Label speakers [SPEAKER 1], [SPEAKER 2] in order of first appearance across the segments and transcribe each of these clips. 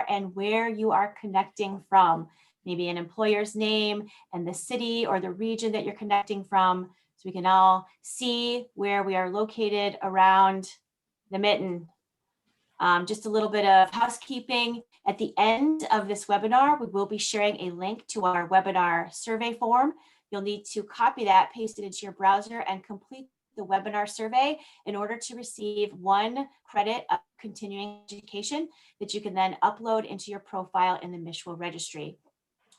[SPEAKER 1] and where you are connecting from, maybe an employer's name and the city or the region that you're connecting from, so we can all see where we are located around the mitten. Just a little bit of housekeeping. At the end of this webinar, we will be sharing a link to our webinar survey form. You'll need to copy that, paste it into your browser, and complete the webinar survey in order to receive 1 credit of continuing education that you can then upload into your profile in the MiCHWA registry.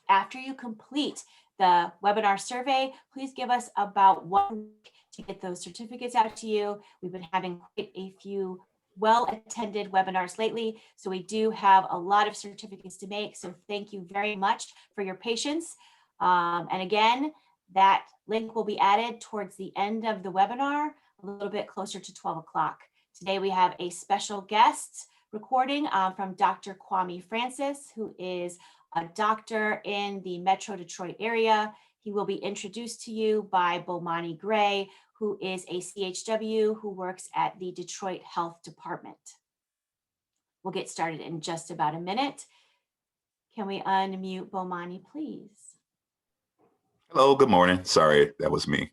[SPEAKER 1] After you complete the webinar survey, please give us about 1 week to get those certificates out to you. We've been having quite a few well-attended webinars lately, so we do have a lot of certificates to make. So thank you very much for your patience. And again, that link will be added towards the end of the webinar, a little bit closer to 12 o'clock. Today we have a special guest recording from Dr. Kwame Francis, who is a doctor in the Metro Detroit area. He will be introduced to you by Bomani Gray, who is a CHW who works at the Detroit Health Department. We'll get started in just about a minute. Can we unmute Bomani, please?
[SPEAKER 2] Hello, good morning. Sorry, that was me.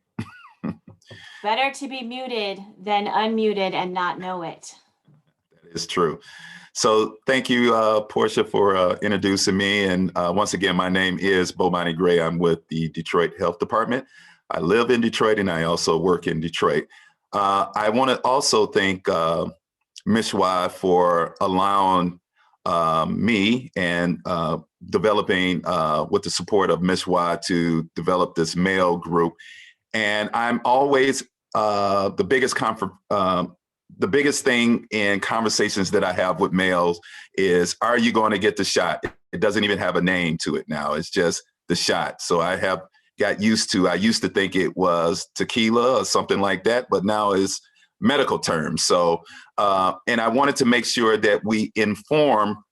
[SPEAKER 1] Better to be muted than unmuted and not know it.
[SPEAKER 2] That is true. So thank you, Portia, for introducing me. And once again, my name is Bomani Gray. I'm with the Detroit Health Department. I live in Detroit and I also work in Detroit. I want to also thank MiCHWA for allowing me and developing with the support of MiCHWA to develop this male group. And I'm always the biggest thing in conversations that I have with males is, are you going to get the shot? It doesn't even have a name to it now. It's just the shot. So I have got used to, I used to think it was tequila or something like that, but now it's medical terms. So, and I wanted to make sure that we inform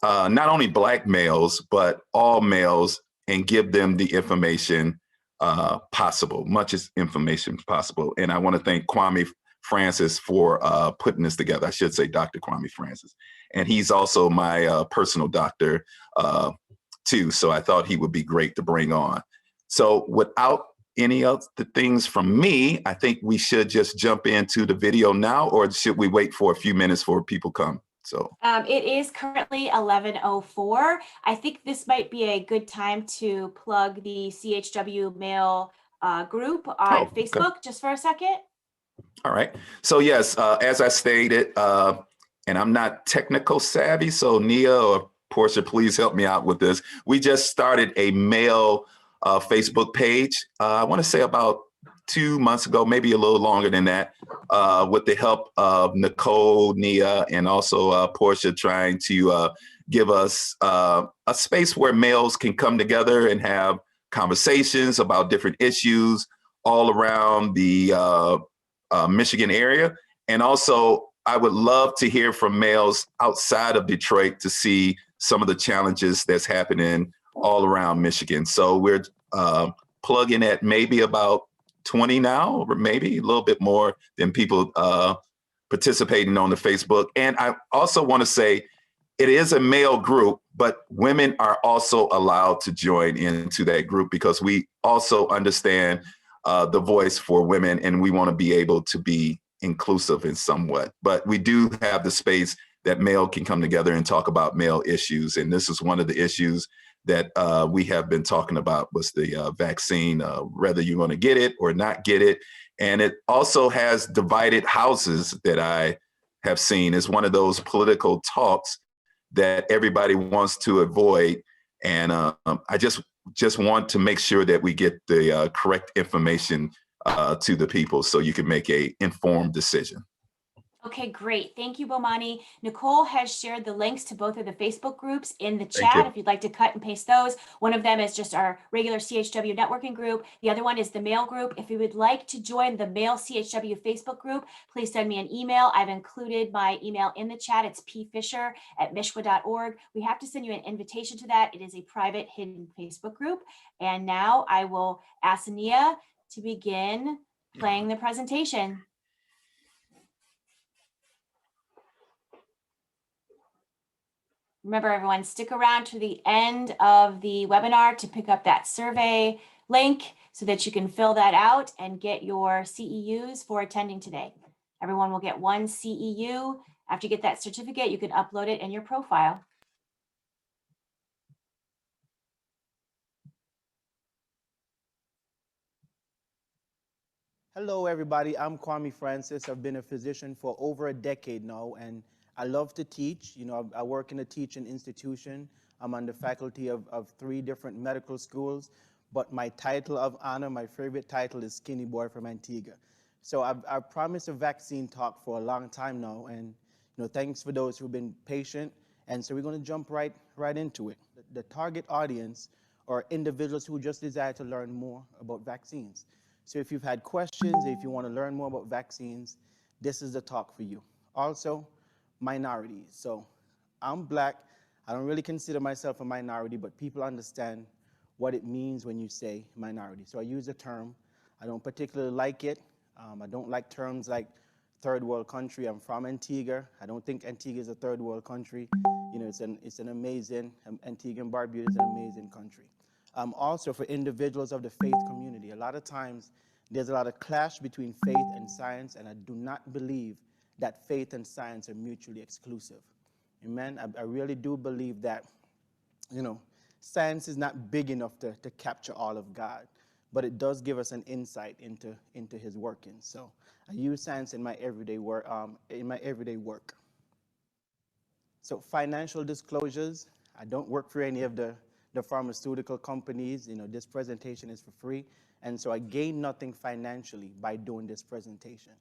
[SPEAKER 2] not only Black males, but all males, and give them the information possible, much as information possible. And I want to thank Kwame Francis for putting this together. I should say Dr. Kwame Francis. And he's also my personal doctor too. So I thought he would be great to bring on. So without any other things from me, I think we should just jump into the video now, or should we wait for a few minutes for people come? So
[SPEAKER 1] it is currently 11:04. I think this might be a good time to plug the CHW male group on Facebook just for a second.
[SPEAKER 2] All right. So yes, as I stated, and I'm not technical savvy, so Nia or Portia, please help me out with this. We just started a male Facebook page. I want to say about 2 months ago, maybe a little longer than that, with the help of Nicole, Nia, and also Portia, trying to give us a space where males can come together and have conversations about different issues all around the Michigan area. And also, I would love to hear from males outside of Detroit to see some of the challenges that's happening all around Michigan. So we're plugging at maybe about 20 now, or maybe a little bit more than people participating on the Facebook. And I also want to say it is a male group, but women are also allowed to join into that group, because we also understand the voice for women, and we want to be able to be inclusive in somewhat. But we do have the space that male can come together and talk about male issues. And this is one of the issues that we have been talking about, was the vaccine, whether you want to get it or not get it. And it also has divided houses that I have seen. It's one of those political talks that everybody wants to avoid. And I just want to make sure that we get the correct information to the people so you can make an informed decision.
[SPEAKER 1] Okay, great. Thank you, Bomani. Nicole has shared the links to both of the Facebook groups in the chat if you'd like to cut and paste those. One of them is just our regular CHW networking group. The other one is the male group. If you would like to join the male CHW Facebook group, please send me an email. I've included my email in the chat. It's pfisher@michwa.org. We have to send you an invitation to that. It is a private hidden Facebook group. And now I will ask Nia to begin playing the presentation. Remember, everyone, stick around to the end of the webinar to pick up that survey link so that you can fill that out and get your CEUs for attending today. Everyone will get one CEU. After you get that certificate, you can upload it in your profile.
[SPEAKER 3] Hello, everybody. I'm Kwame Francis. I've been a physician for over a decade now, and I love to teach. You know, I work in a teaching institution. I'm on the faculty of 3 different medical schools, but my title of honor, my favorite title, is Skinny Boy from Antigua. So I've promised a vaccine talk for a long time now, and thanks for those who've been patient. And so we're going to jump right into it. The target audience are individuals who just desire to learn more about vaccines. So if you've had questions, if you want to learn more about vaccines, this is the talk for you. Also, minorities. So I'm Black. I don't really consider myself a minority, but people understand what it means when you say minority. So I use the term. I don't particularly like it. I don't like terms like third world country. I'm from Antigua. I don't think Antigua is a third world country. It's an amazing, Antigua and Barbuda is an amazing country. Also for individuals of the faith community, a lot of times there's a lot of clash between faith and science, and I do not believe that faith and science are mutually exclusive. Amen? I really do believe that, science is not big enough to capture all of God, but it does give us an insight into his workings. So I use science in my everyday work. So financial disclosures, I don't work for any of the pharmaceutical companies. This presentation is for free. And so I gain nothing financially by doing this presentation.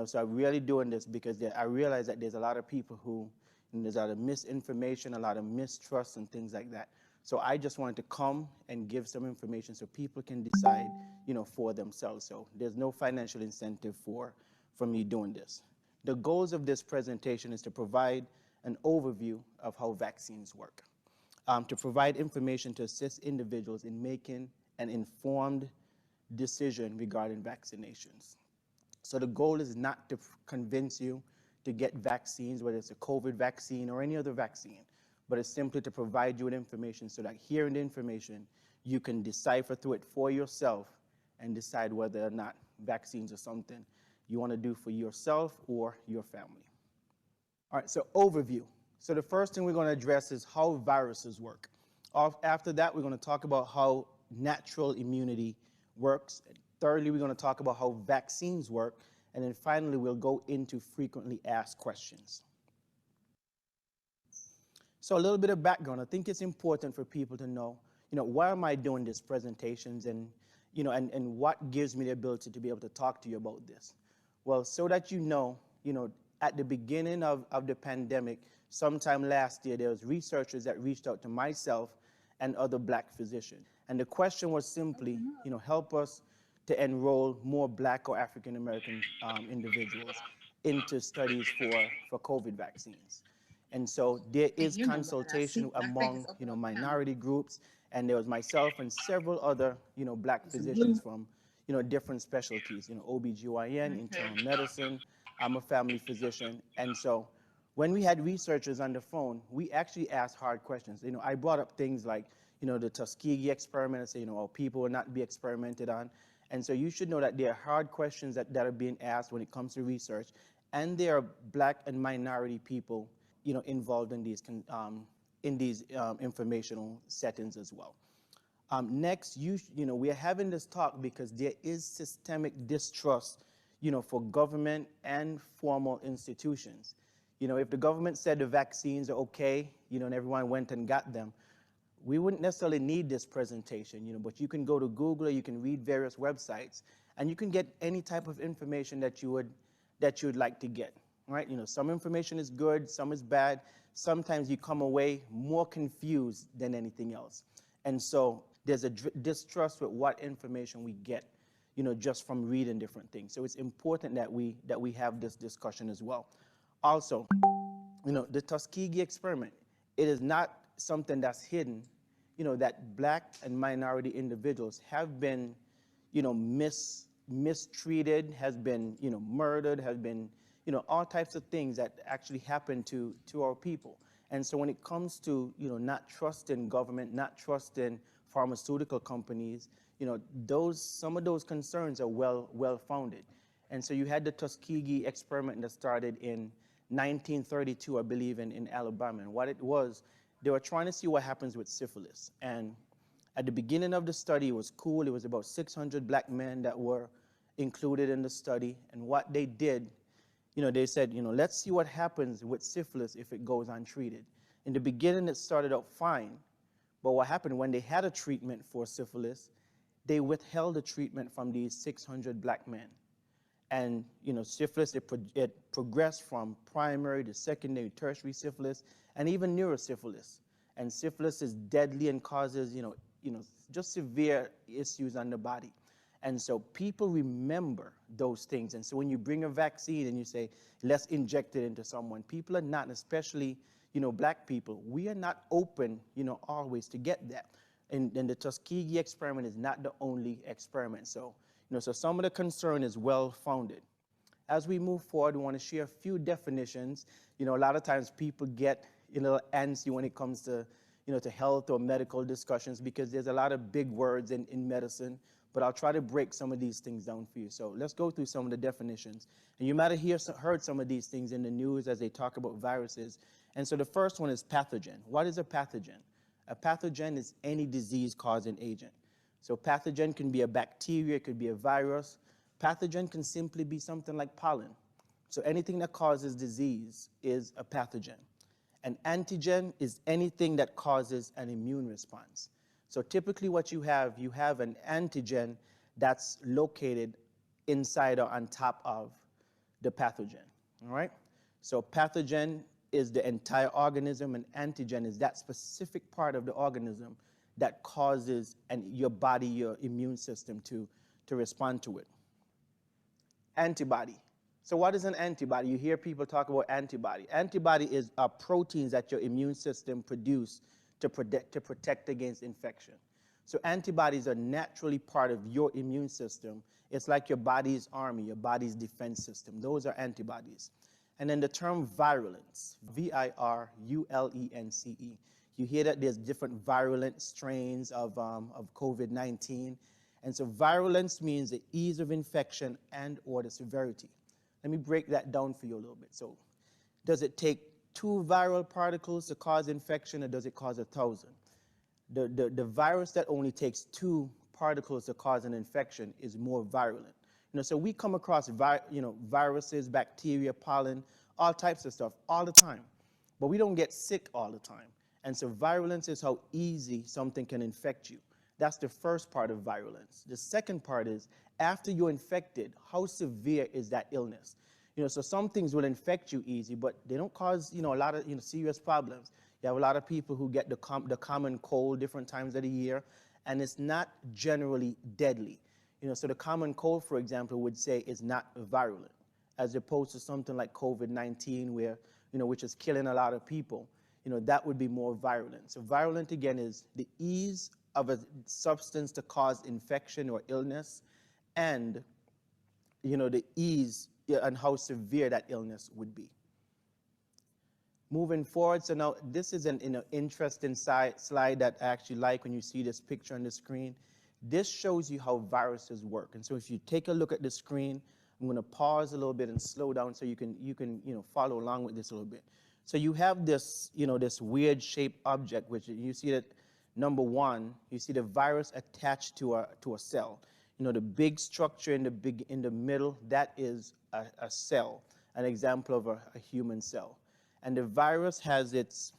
[SPEAKER 3] So I'm really doing this because I realize that there's a lot of people who, there's a lot of misinformation, a lot of mistrust and things like that. So I just wanted to come and give some information so people can decide, for themselves. So there's no financial incentive for me doing this. The goals of this presentation is to provide an overview of how vaccines work, to provide information to assist individuals in making an informed decision regarding vaccinations. So the goal is not to convince you to get vaccines, whether it's a COVID vaccine or any other vaccine, but it's simply to provide you with information so that hearing the information, you can decipher through it for yourself and decide whether or not vaccines are something you want to do for yourself or your family. All right, so overview. So the first thing we're going to address is how viruses work. After that, we're going to talk about how natural immunity works. Thirdly, we're going to talk about how vaccines work. And then finally, we'll go into frequently asked questions. So a little bit of background. I think it's important for people to know, why am I doing these presentations and what gives me the ability to be able to talk to you about this? Well, so that at the beginning of the pandemic, sometime last year, there was researchers that reached out to myself and other Black physicians. And the question was simply, help us to enroll more Black or African American individuals into studies for COVID vaccines. And so there is consultation among, minority groups, and there was myself and several other, Black physicians from, different specialties, OBGYN, internal medicine. I'm a family physician. And so when we had researchers on the phone, we actually asked hard questions. I brought up things like, the Tuskegee Experiment, and say, people will not be experimented on. And so you should know that there are hard questions that are being asked when it comes to research. And there are Black and minority people, involved in these informational settings as well. Next, we are having this talk because there is systemic distrust, for government and formal institutions. If the government said the vaccines are okay, and everyone went and got them, we wouldn't necessarily need this presentation, but you can go to Google, or you can read various websites, and you can get any type of information that you would like to get, right? Some information is good, some is bad. Sometimes you come away more confused than anything else. And so there's a distrust with what information we get, just from reading different things. So it's important that we have this discussion as well. Also, the Tuskegee Experiment, it is not something that's hidden, that Black and minority individuals have been, mistreated, has been, murdered, has been, all types of things that actually happen to our people. And so when it comes to, not trusting government, not trusting pharmaceutical companies, some of those concerns are well founded. And so you had the Tuskegee Experiment that started in 1932, I believe, in Alabama. And what it was, they were trying to see what happens with syphilis. And at the beginning of the study, it was cool. It was about 600 black men that were included in the study. And what they did, they said, let's see what happens with syphilis if it goes untreated. In the beginning, it started out fine. But what happened when they had a treatment for syphilis, they withheld the treatment from these 600 black men. And, syphilis, it progressed from primary to secondary, tertiary syphilis, and even neurosyphilis. And syphilis is deadly and causes, just severe issues on the body. And so people remember those things. And so when you bring a vaccine and you say, let's inject it into someone, people are not, especially, black people, we are not open, always to get that. And the Tuskegee experiment is not the only experiment. So, so some of the concern is well-founded. As we move forward, we want to share a few definitions. A lot of times people get a little antsy when it comes to, to health or medical discussions because there's a lot of big words in medicine, but I'll try to break some of these things down for you. So let's go through some of the definitions. And you might have heard some of these things in the news as they talk about viruses. And so the first one is pathogen. What is a pathogen? A pathogen is any disease-causing agent. So pathogen can be a bacteria, it could be a virus. Pathogen can simply be something like pollen. So anything that causes disease is a pathogen. An antigen is anything that causes an immune response. So typically what you have an antigen that's located inside or on top of the pathogen, all right? So pathogen is the entire organism, and antigen is that specific part of the organism that causes your body, your immune system to respond to it. Antibody. So what is an antibody? You hear people talk about antibody. Antibody is proteins that your immune system produce to protect against infection. So antibodies are naturally part of your immune system. It's like your body's army, your body's defense system. Those are antibodies. And then the term virulence, virulence. You hear that there's different virulent strains of COVID-19. And so virulence means the ease of infection and or the severity. Let me break that down for you a little bit. So does it take 2 viral particles to cause infection, or does it cause 1,000? The virus that only takes 2 particles to cause an infection is more virulent. So we come across viruses, bacteria, pollen, all types of stuff all the time, but we don't get sick all the time. And so virulence is how easy something can infect you. That's the first part of virulence. The second part is, after you're infected, how severe is that illness? So some things will infect you easy, but they don't cause, a lot of, serious problems. You have a lot of people who get the common cold different times of the year, and it's not generally deadly. So the common cold, for example, would say is not virulent, as opposed to something like COVID-19, where, which is killing a lot of people. That would be more virulent. So virulent, again, is the ease of a substance to cause infection or illness, and, the ease and how severe that illness would be. Moving forward, so now this is an interesting slide that I actually like when you see this picture on the screen. This shows you how viruses work. And so if you take a look at the screen, I'm going to pause a little bit and slow down so you can follow along with this a little bit. So you have this, this weird shaped object, which you see that number 1, you see the virus attached to a cell. The big structure in the middle, that is a cell, an example of a human cell. And the virus has its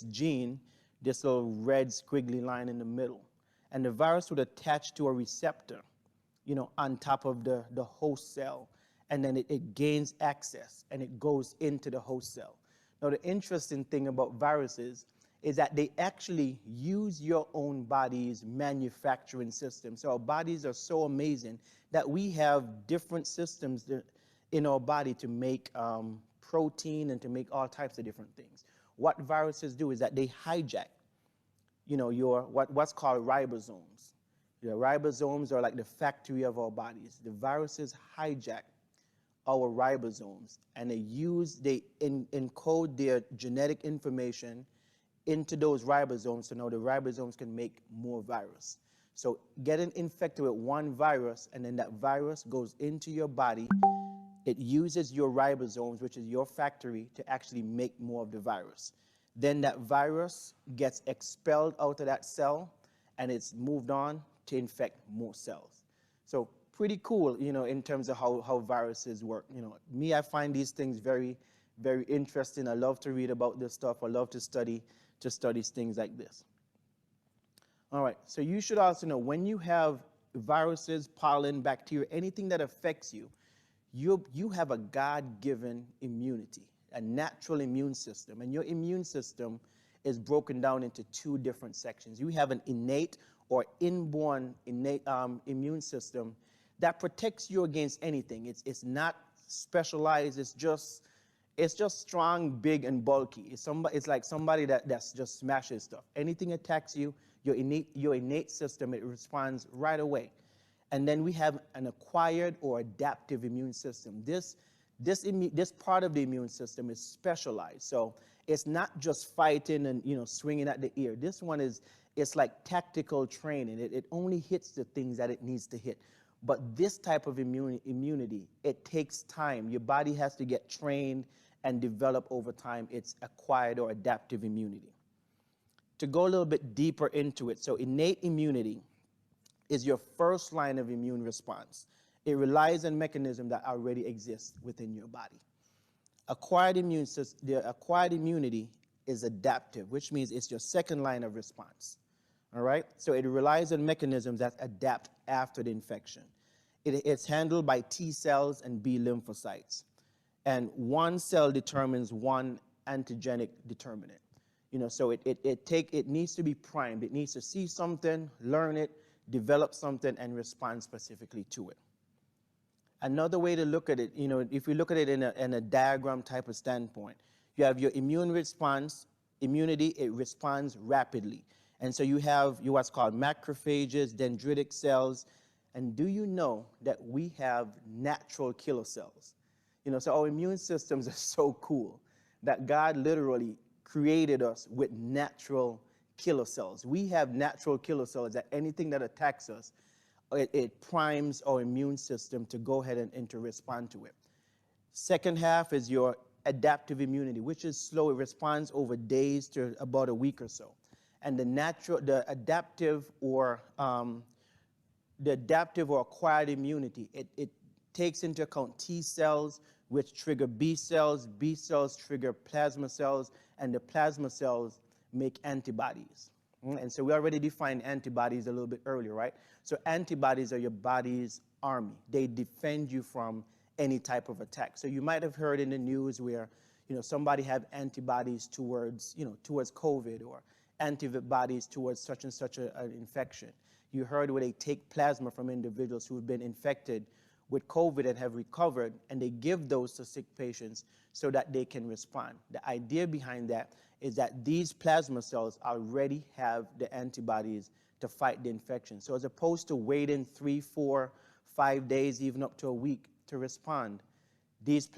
[SPEAKER 3] gene, this little red squiggly line in the middle. And the virus would attach to a receptor, on top of the host cell. And then it gains access and it goes into the host cell. Now, the interesting thing about viruses is that they actually use your own body's manufacturing system. So our bodies are so amazing that we have different systems in our body to make protein and to make all types of different things. What viruses do is that they hijack, your what's called ribosomes. Ribosomes are like the factory of our bodies. The viruses hijack our ribosomes, and they encode their genetic information into those ribosomes, so now the ribosomes can make more virus. So getting infected with one virus, and then that virus goes into your body, it uses your ribosomes, which is your factory, to actually make more of the virus. Then that virus gets expelled out of that cell, and it's moved on to infect more cells. So pretty cool, in terms of how viruses work. Me, I find these things very, very interesting. I love to read about this stuff. I love to study things like this. All right, so you should also know when you have viruses, pollen, bacteria, anything that affects you, you have a God-given immunity, a natural immune system. And your immune system is broken down into two different sections. You have an innate or inborn immune system that protects you against anything. It's not specialized, it's just strong, big, and bulky. It's like somebody that's just smashes stuff. Anything attacks you, your innate system, it responds right away. And then we have an acquired or adaptive immune system. This part of the immune system is specialized. So it's not just fighting and swinging at the ear. This one it's like tactical training. It only hits the things that it needs to hit. But this type of immunity, it takes time. Your body has to get trained and develop over time. It's acquired or adaptive immunity. To go a little bit deeper into it, so innate immunity is your first line of immune response. It relies on mechanisms that already exist within your body. The acquired immunity is adaptive, which means it's your second line of response. All right? So it relies on mechanisms that adapt after the infection. It's handled by T cells and B lymphocytes. And one cell determines one antigenic determinant. So it needs to be primed. It needs to see something, learn it, develop something, and respond specifically to it. Another way to look at it, if we look at it in a diagram type of standpoint, you have your immune response, immunity, it responds rapidly. And so you have what's called macrophages, dendritic cells, and do you know that we have natural killer cells? So our immune systems are so cool that God literally created us with natural killer cells. We have natural killer cells that anything that attacks us, it primes our immune system to go ahead and to respond to it. Second half is your adaptive immunity, which is slow. It responds over days to about a week or so. And the adaptive or acquired immunity, it takes into account T cells, which trigger B cells trigger plasma cells, and the plasma cells make antibodies. And so we already defined antibodies a little bit earlier, right? So antibodies are your body's army. They defend you from any type of attack. So you might have heard in the news where, somebody have antibodies towards COVID, or antibodies towards such and such an infection. You heard where they take plasma from individuals who have been infected with COVID and have recovered, and they give those to sick patients so that they can respond. The idea behind that is that these plasma cells already have the antibodies to fight the infection. So as opposed to waiting 3, 4, 5 days, even up to a week to respond, these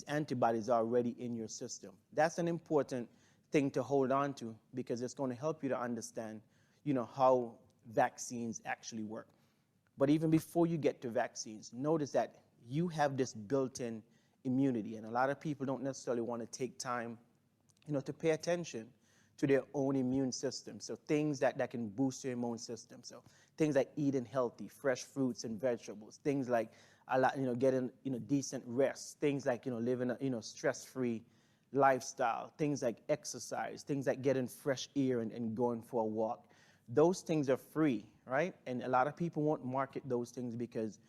[SPEAKER 3] antibodies are already in your system. That's an important thing to hold on to, because it's going to help you to understand, how vaccines actually work. But even before you get to vaccines, notice that you have this built-in immunity, and a lot of people don't necessarily want to take time, to pay attention to their own immune system. So things that can boost your immune system. So things like eating healthy, fresh fruits and vegetables, things like getting decent rest, things like living a stress-free lifestyle, things like exercise, things like getting fresh air and going for a walk. Those things are free, right? And a lot of people won't market those things because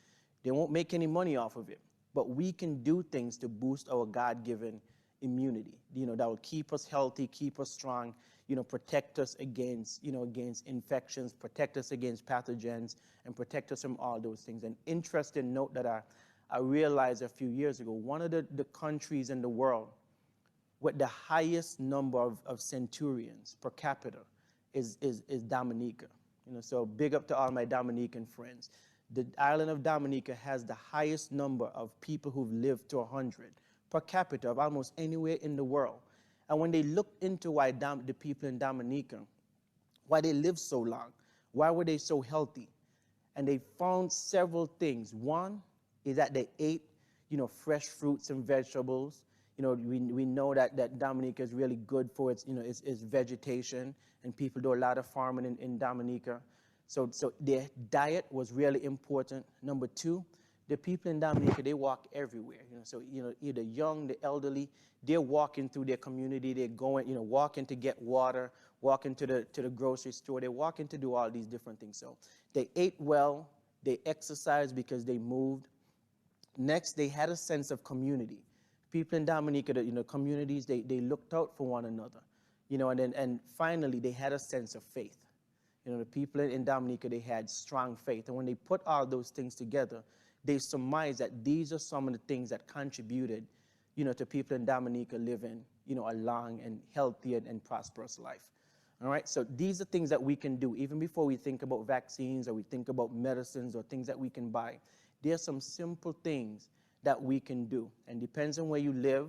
[SPEAKER 3] they won't make any money off of it. But we can do things to boost our God-given immunity, that will keep us healthy, keep us strong, protect us against infections, protect us against pathogens, and protect us from all those things. An interesting note that I realized a few years ago, one of the countries in the world with the highest number of centurions per capita is Dominica. So big up to all my Dominican friends. The island of Dominica has the highest number of people who've lived to 100 per capita of almost anywhere in the world. And when they looked into why the people in Dominica, why they lived so long, why were they so healthy, and they found several things. One is that they ate, fresh fruits and vegetables. We know that Dominica is really good for its vegetation, and people do a lot of farming in Dominica. So their diet was really important. Number two, the people in Dominica, they walk everywhere. Either young, the elderly, they're walking through their community. They're going, walking to get water, walking to the grocery store. They're walking to do all these different things. So they ate well, they exercised because they moved. Next, they had a sense of community. People in Dominica, communities, they looked out for one another. And finally, they had a sense of faith. The people in Dominica, they had strong faith. And when they put all those things together, they surmised that these are some of the things that contributed, to people in Dominica living, a long and healthy and prosperous life. All right, so these are things that we can do even before we think about vaccines or we think about medicines or things that we can buy. There are some simple things that we can do, and depends on where you live.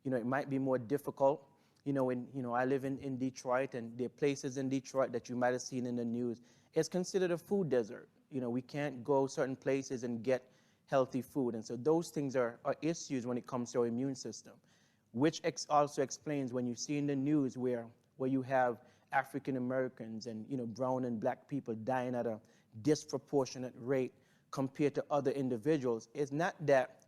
[SPEAKER 3] It might be more difficult. I live in Detroit, and there are places in Detroit that you might have seen in the news. It's considered a food desert. We can't go certain places and get healthy food. And so those things are issues when it comes to our immune system, which also explains when you see in the news where you have African Americans and brown and black people dying at a disproportionate rate compared to other individuals. It's not that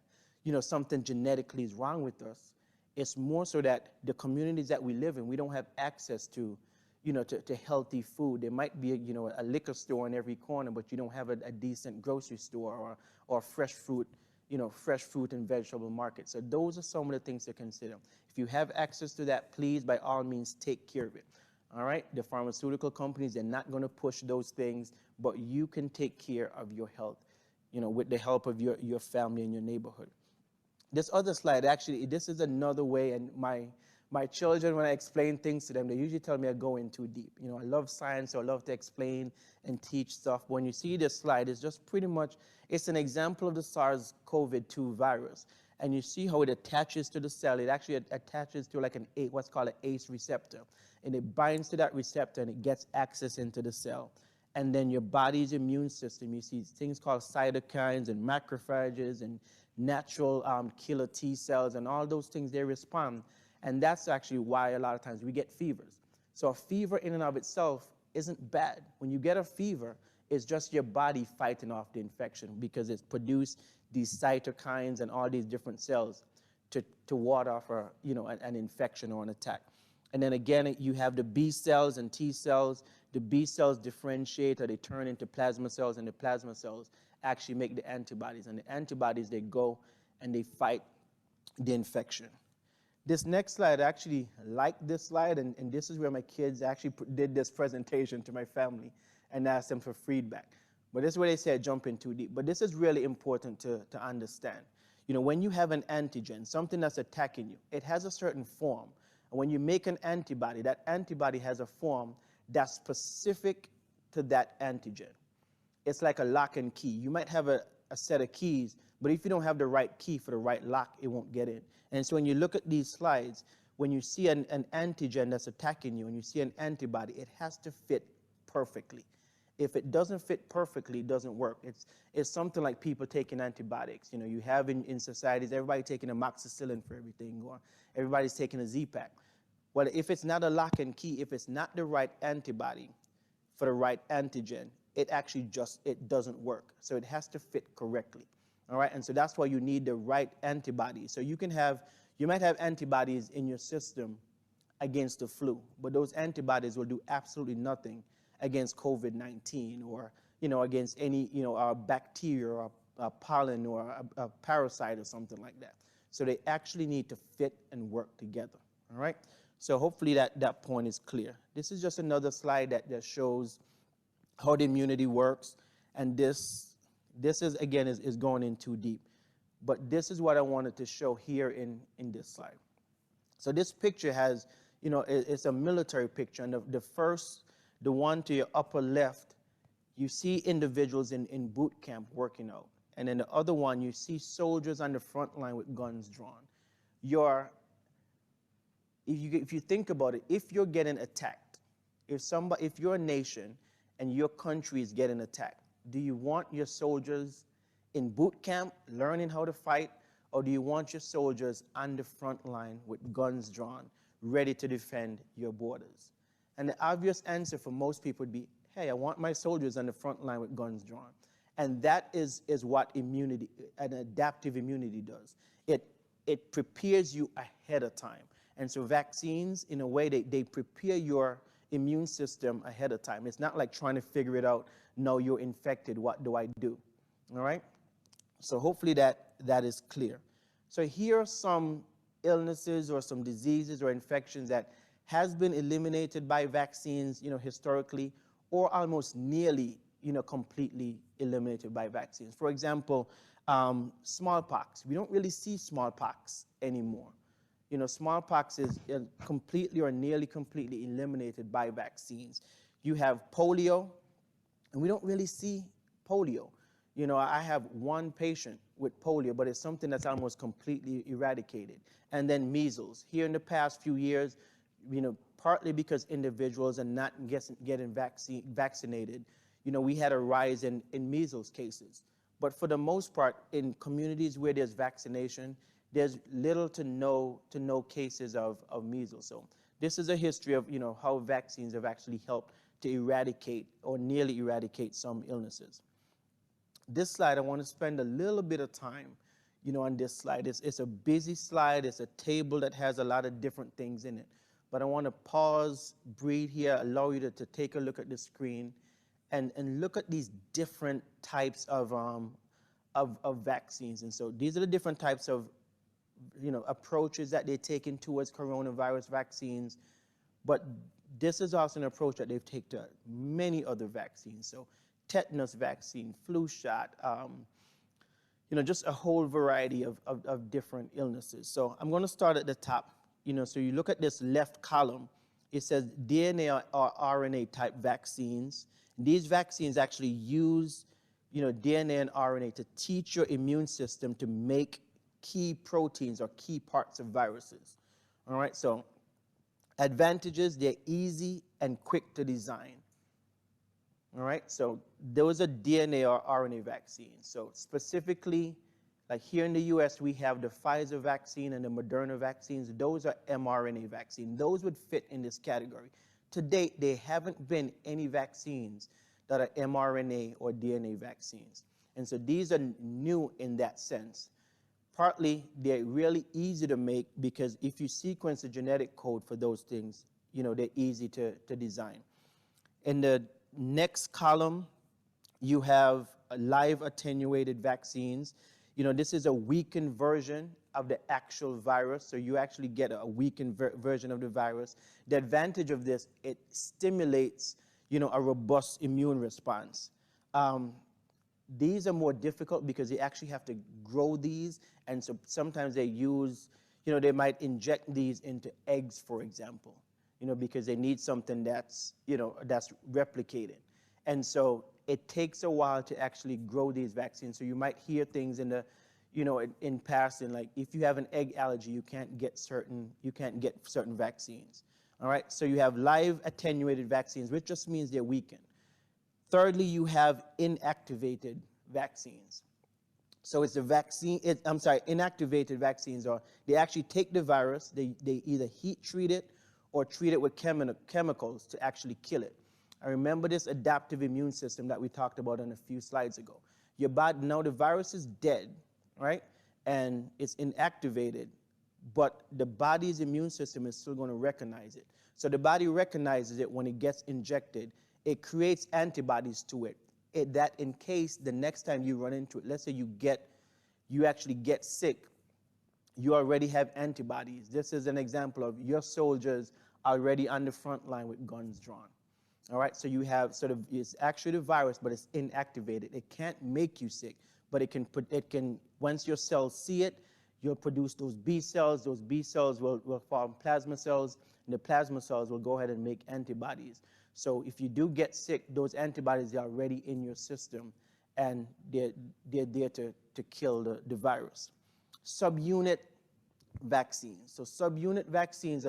[SPEAKER 3] something genetically is wrong with us. It's more so that the communities that we live in, we don't have access to to healthy food. There might be a liquor store in every corner, but you don't have a decent grocery store or fresh fruit and vegetable market. So those are some of the things to consider. If you have access to that, please, by all means, take care of it. All right? The pharmaceutical companies, they're not going to push those things, but you can take care of your health, with the help of your family and your neighborhood. This other slide, actually, this is another way, and my children, when I explain things to them, they usually tell me I go in too deep. I love science, so I love to explain and teach stuff. When you see this slide, it's just pretty much, it's an example of the SARS-CoV-2 virus. And you see how it attaches to the cell. It actually attaches to like what's called an ACE receptor. And it binds to that receptor and it gets access into the cell. And then your body's immune system, you see things called cytokines and macrophages and natural killer T cells and all those things, they respond. And that's actually why a lot of times we get fevers. So a fever in and of itself isn't bad. When you get a fever, it's just your body fighting off the infection because it's produced these cytokines and all these different cells to ward off an infection or an attack. And then again, you have the B cells and T cells. The B cells differentiate, or they turn into plasma cells, and the plasma cells actually make the antibodies. And the antibodies, they go and they fight the infection. This next slide, I actually like this slide, and this is where my kids actually did this presentation to my family and asked them for feedback. But this is where they say I jump in too deep. But this is really important to understand. When you have an antigen, something that's attacking you, it has a certain form. And when you make an antibody, that antibody has a form that's specific to that antigen. It's like a lock and key. You might have a set of keys, but if you don't have the right key for the right lock, it won't get in. And so when you look at these slides, when you see an antigen that's attacking you and you see an antibody, it has to fit perfectly. If it doesn't fit perfectly, it doesn't work. It's something like people taking antibiotics. You have in societies, everybody taking amoxicillin for everything, or everybody's taking a Z-Pack. Well, if it's not a lock and key, if it's not the right antibody for the right antigen, it actually it doesn't work. So it has to fit correctly. All right, and so that's why you need the right antibody. So you might have antibodies in your system against the flu, but those antibodies will do absolutely nothing against COVID-19 or against any bacteria or a pollen or a parasite or something like that. So they actually need to fit and work together. All right. So hopefully that point is clear. This is just another slide that shows how the immunity works, and this is again is going in too deep. But this is what I wanted to show here in this slide. So this picture has, it's a military picture, and the one to your upper left, you see individuals in boot camp working out. And then the other one, you see soldiers on the front line with guns drawn. If you think about it, if you're getting attacked, if you're a nation and your country is getting attacked, do you want your soldiers in boot camp learning how to fight, or do you want your soldiers on the front line with guns drawn, ready to defend your borders? And the obvious answer for most people would be, hey, I want my soldiers on the front line with guns drawn. And that is what immunity, an adaptive immunity does. It prepares you ahead of time. And so vaccines, in a way, they prepare your immune system ahead of time. It's not like trying to figure it out, no, you're infected, what do I do? All right? So hopefully that is clear. So here are some illnesses or some diseases or infections that has been eliminated by vaccines, historically, or almost nearly, completely eliminated by vaccines. For example, smallpox. We don't really see smallpox anymore. Smallpox is completely or nearly completely eliminated by vaccines. You have polio, and we don't really see polio. I have one patient with polio, but it's something that's almost completely eradicated. And then measles. Here in the past few years, partly because individuals are not getting vaccinated, we had a rise in measles cases. But for the most part, in communities where there's vaccination, there's little to no cases of measles. So this is a history of how vaccines have actually helped to eradicate or nearly eradicate some illnesses. This slide, I want to spend a little bit of time on this slide. It's a busy slide. It's a table that has a lot of different things in it. But I want to pause, breathe here, allow you to take a look at the screen and look at these different types of vaccines. And so these are the different types of approaches that they're taking towards coronavirus vaccines. But this is also an approach that they've taken to many other vaccines. So tetanus vaccine, flu shot, just a whole variety of different illnesses. So I'm going to start at the top. So you look at this left column, it says DNA or RNA type vaccines. These vaccines actually use, DNA and RNA to teach your immune system to make key proteins or key parts of viruses. All right, so advantages, they're easy and quick to design. All right, so those are DNA or RNA vaccines. So specifically, like here in the US, we have the Pfizer vaccine and the Moderna vaccines. Those are mRNA vaccines. Those would fit in this category. To date, there haven't been any vaccines that are mRNA or DNA vaccines. And so these are new in that sense. Partly, they're really easy to make because if you sequence the genetic code for those things, they're easy to design. In the next column, you have live attenuated vaccines. This is a weakened version of the actual virus, so you actually get a weakened version of the virus. The advantage of this, it stimulates, a robust immune response. These are more difficult because they actually have to grow these, and so sometimes they use, they might inject these into eggs, for example, because they need something that's, that's replicated. And so it takes a while to actually grow these vaccines. So you might hear things in the, in passing, like if you have an egg allergy, you can't get certain vaccines. All right, so you have live attenuated vaccines, which just means they're weakened. Thirdly, you have inactivated vaccines. So it's inactivated vaccines, or they actually take the virus, they either heat treat it or treat it with chemicals to actually kill it. I remember this adaptive immune system that we talked about on a few slides ago. Your body, now the virus is dead, right? And it's inactivated, but the body's immune system is still going to recognize it. So the body recognizes it when it gets injected. It creates antibodies to it, that in case the next time you run into it, let's say you actually get sick, you already have antibodies. This is an example of your soldiers already on the front line with guns drawn. All right, so you have it's actually the virus, but it's inactivated. It can't make you sick, but it can once your cells see it, you'll produce those B cells. Those B cells will form plasma cells, and the plasma cells will go ahead and make antibodies. So if you do get sick, those antibodies are already in your system, and they're there to kill the virus. Subunit vaccines. So subunit vaccines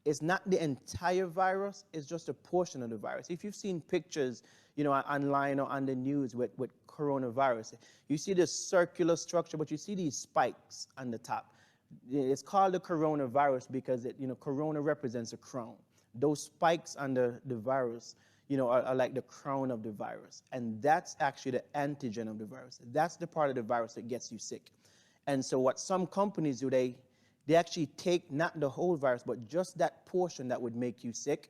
[SPEAKER 3] it's not the entire virus, it's just a portion of the virus. If you've seen pictures, online or on the news with coronavirus, you see this circular structure, but you see these spikes on the top. It's called the coronavirus because corona represents a crown. Those spikes on the virus, are like the crown of the virus. And that's actually the antigen of the virus. That's the part of the virus that gets you sick. And so what some companies do, they actually take not the whole virus, but just that portion that would make you sick,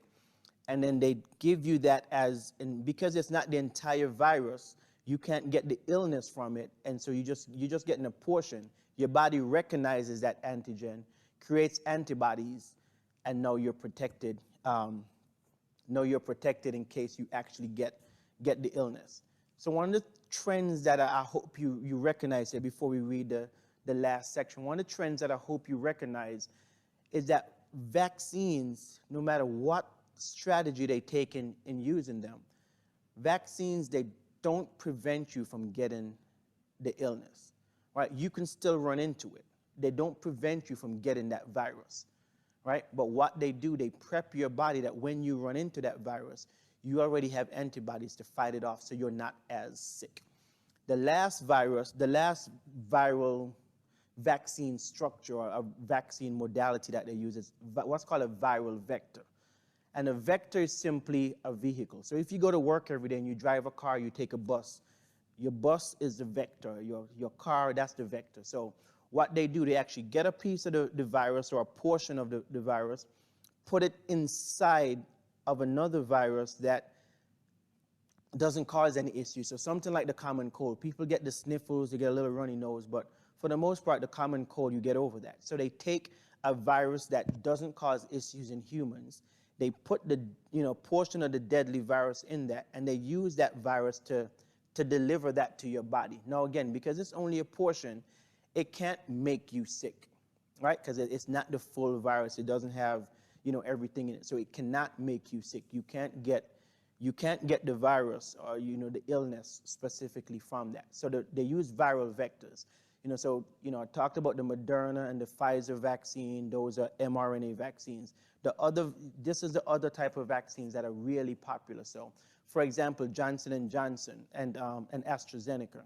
[SPEAKER 3] and then they give you that and because it's not the entire virus, you can't get the illness from it, and so you're just getting a portion. Your body recognizes that antigen, creates antibodies, and now you're protected. In case you actually get the illness. So one of the trends that I hope you recognize here before we read the last section, one of the trends that I hope you recognize is that vaccines, no matter what strategy they take in using them, vaccines, they don't prevent you from getting the illness, right? You can still run into it. They don't prevent you from getting that virus, right? But what they do, they prep your body that when you run into that virus, you already have antibodies to fight it off, so you're not as sick. The last viral vaccine structure or a vaccine modality that they use is what's called a viral vector. And a vector is simply a vehicle. So if you go to work every day and you drive a car, you take a bus, your bus is the vector, your car, that's the vector. So what they do, they actually get a piece of the virus or a portion of the virus, put it inside of another virus that doesn't cause any issues. So something like the common cold. People get the sniffles, they get a little runny nose, but for the most part, the common cold, you get over that. So they take a virus that doesn't cause issues in humans, they put the portion of the deadly virus in that, and they use that virus to deliver that to your body. Now again, because it's only a portion, it can't make you sick, right? Because it's not the full virus. It doesn't have everything in it, so it cannot make you sick. You can't get the virus or the illness specifically from that. So they use viral vectors. I talked about the Moderna and the Pfizer vaccine. Those are mRNA vaccines. This is the other type of vaccines that are really popular. So, for example, Johnson & Johnson and AstraZeneca.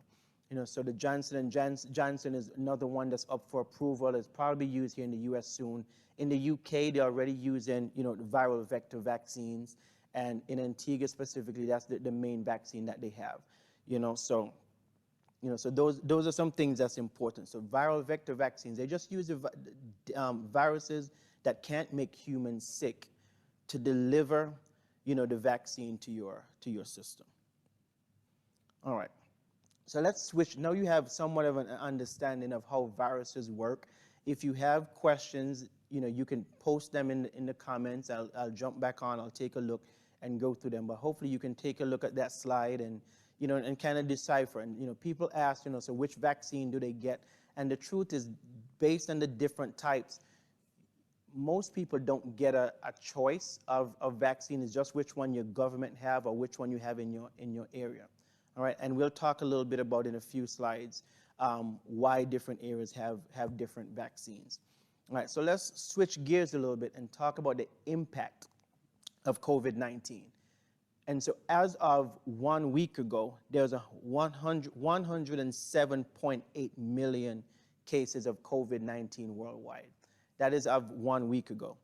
[SPEAKER 3] So the Johnson & Johnson is another one that's up for approval. It's probably used here in the U.S. soon. In the UK, they're already using, the viral vector vaccines. And in Antigua specifically, that's the main vaccine that they have. So those are some things that's important. So viral vector vaccines, they just use viruses that can't make humans sick to deliver, the vaccine to your system. All right. So let's switch. Now you have somewhat of an understanding of how viruses work. If you have questions, you can post them in the comments. I'll jump back on. I'll take a look and go through them. But hopefully you can take a look at that slide and and kind of decipher. And people ask, so which vaccine do they get? And the truth is, based on the different types, most people don't get a choice of vaccine. It's just which one your government have or which one you have in your area. All right, and we'll talk a little bit about in a few slides why different areas have different vaccines. All right, so let's switch gears a little bit and talk about the impact of COVID-19. And so as of 1 week ago, there's 107.8 million cases of COVID-19 worldwide. That is of 1 week ago.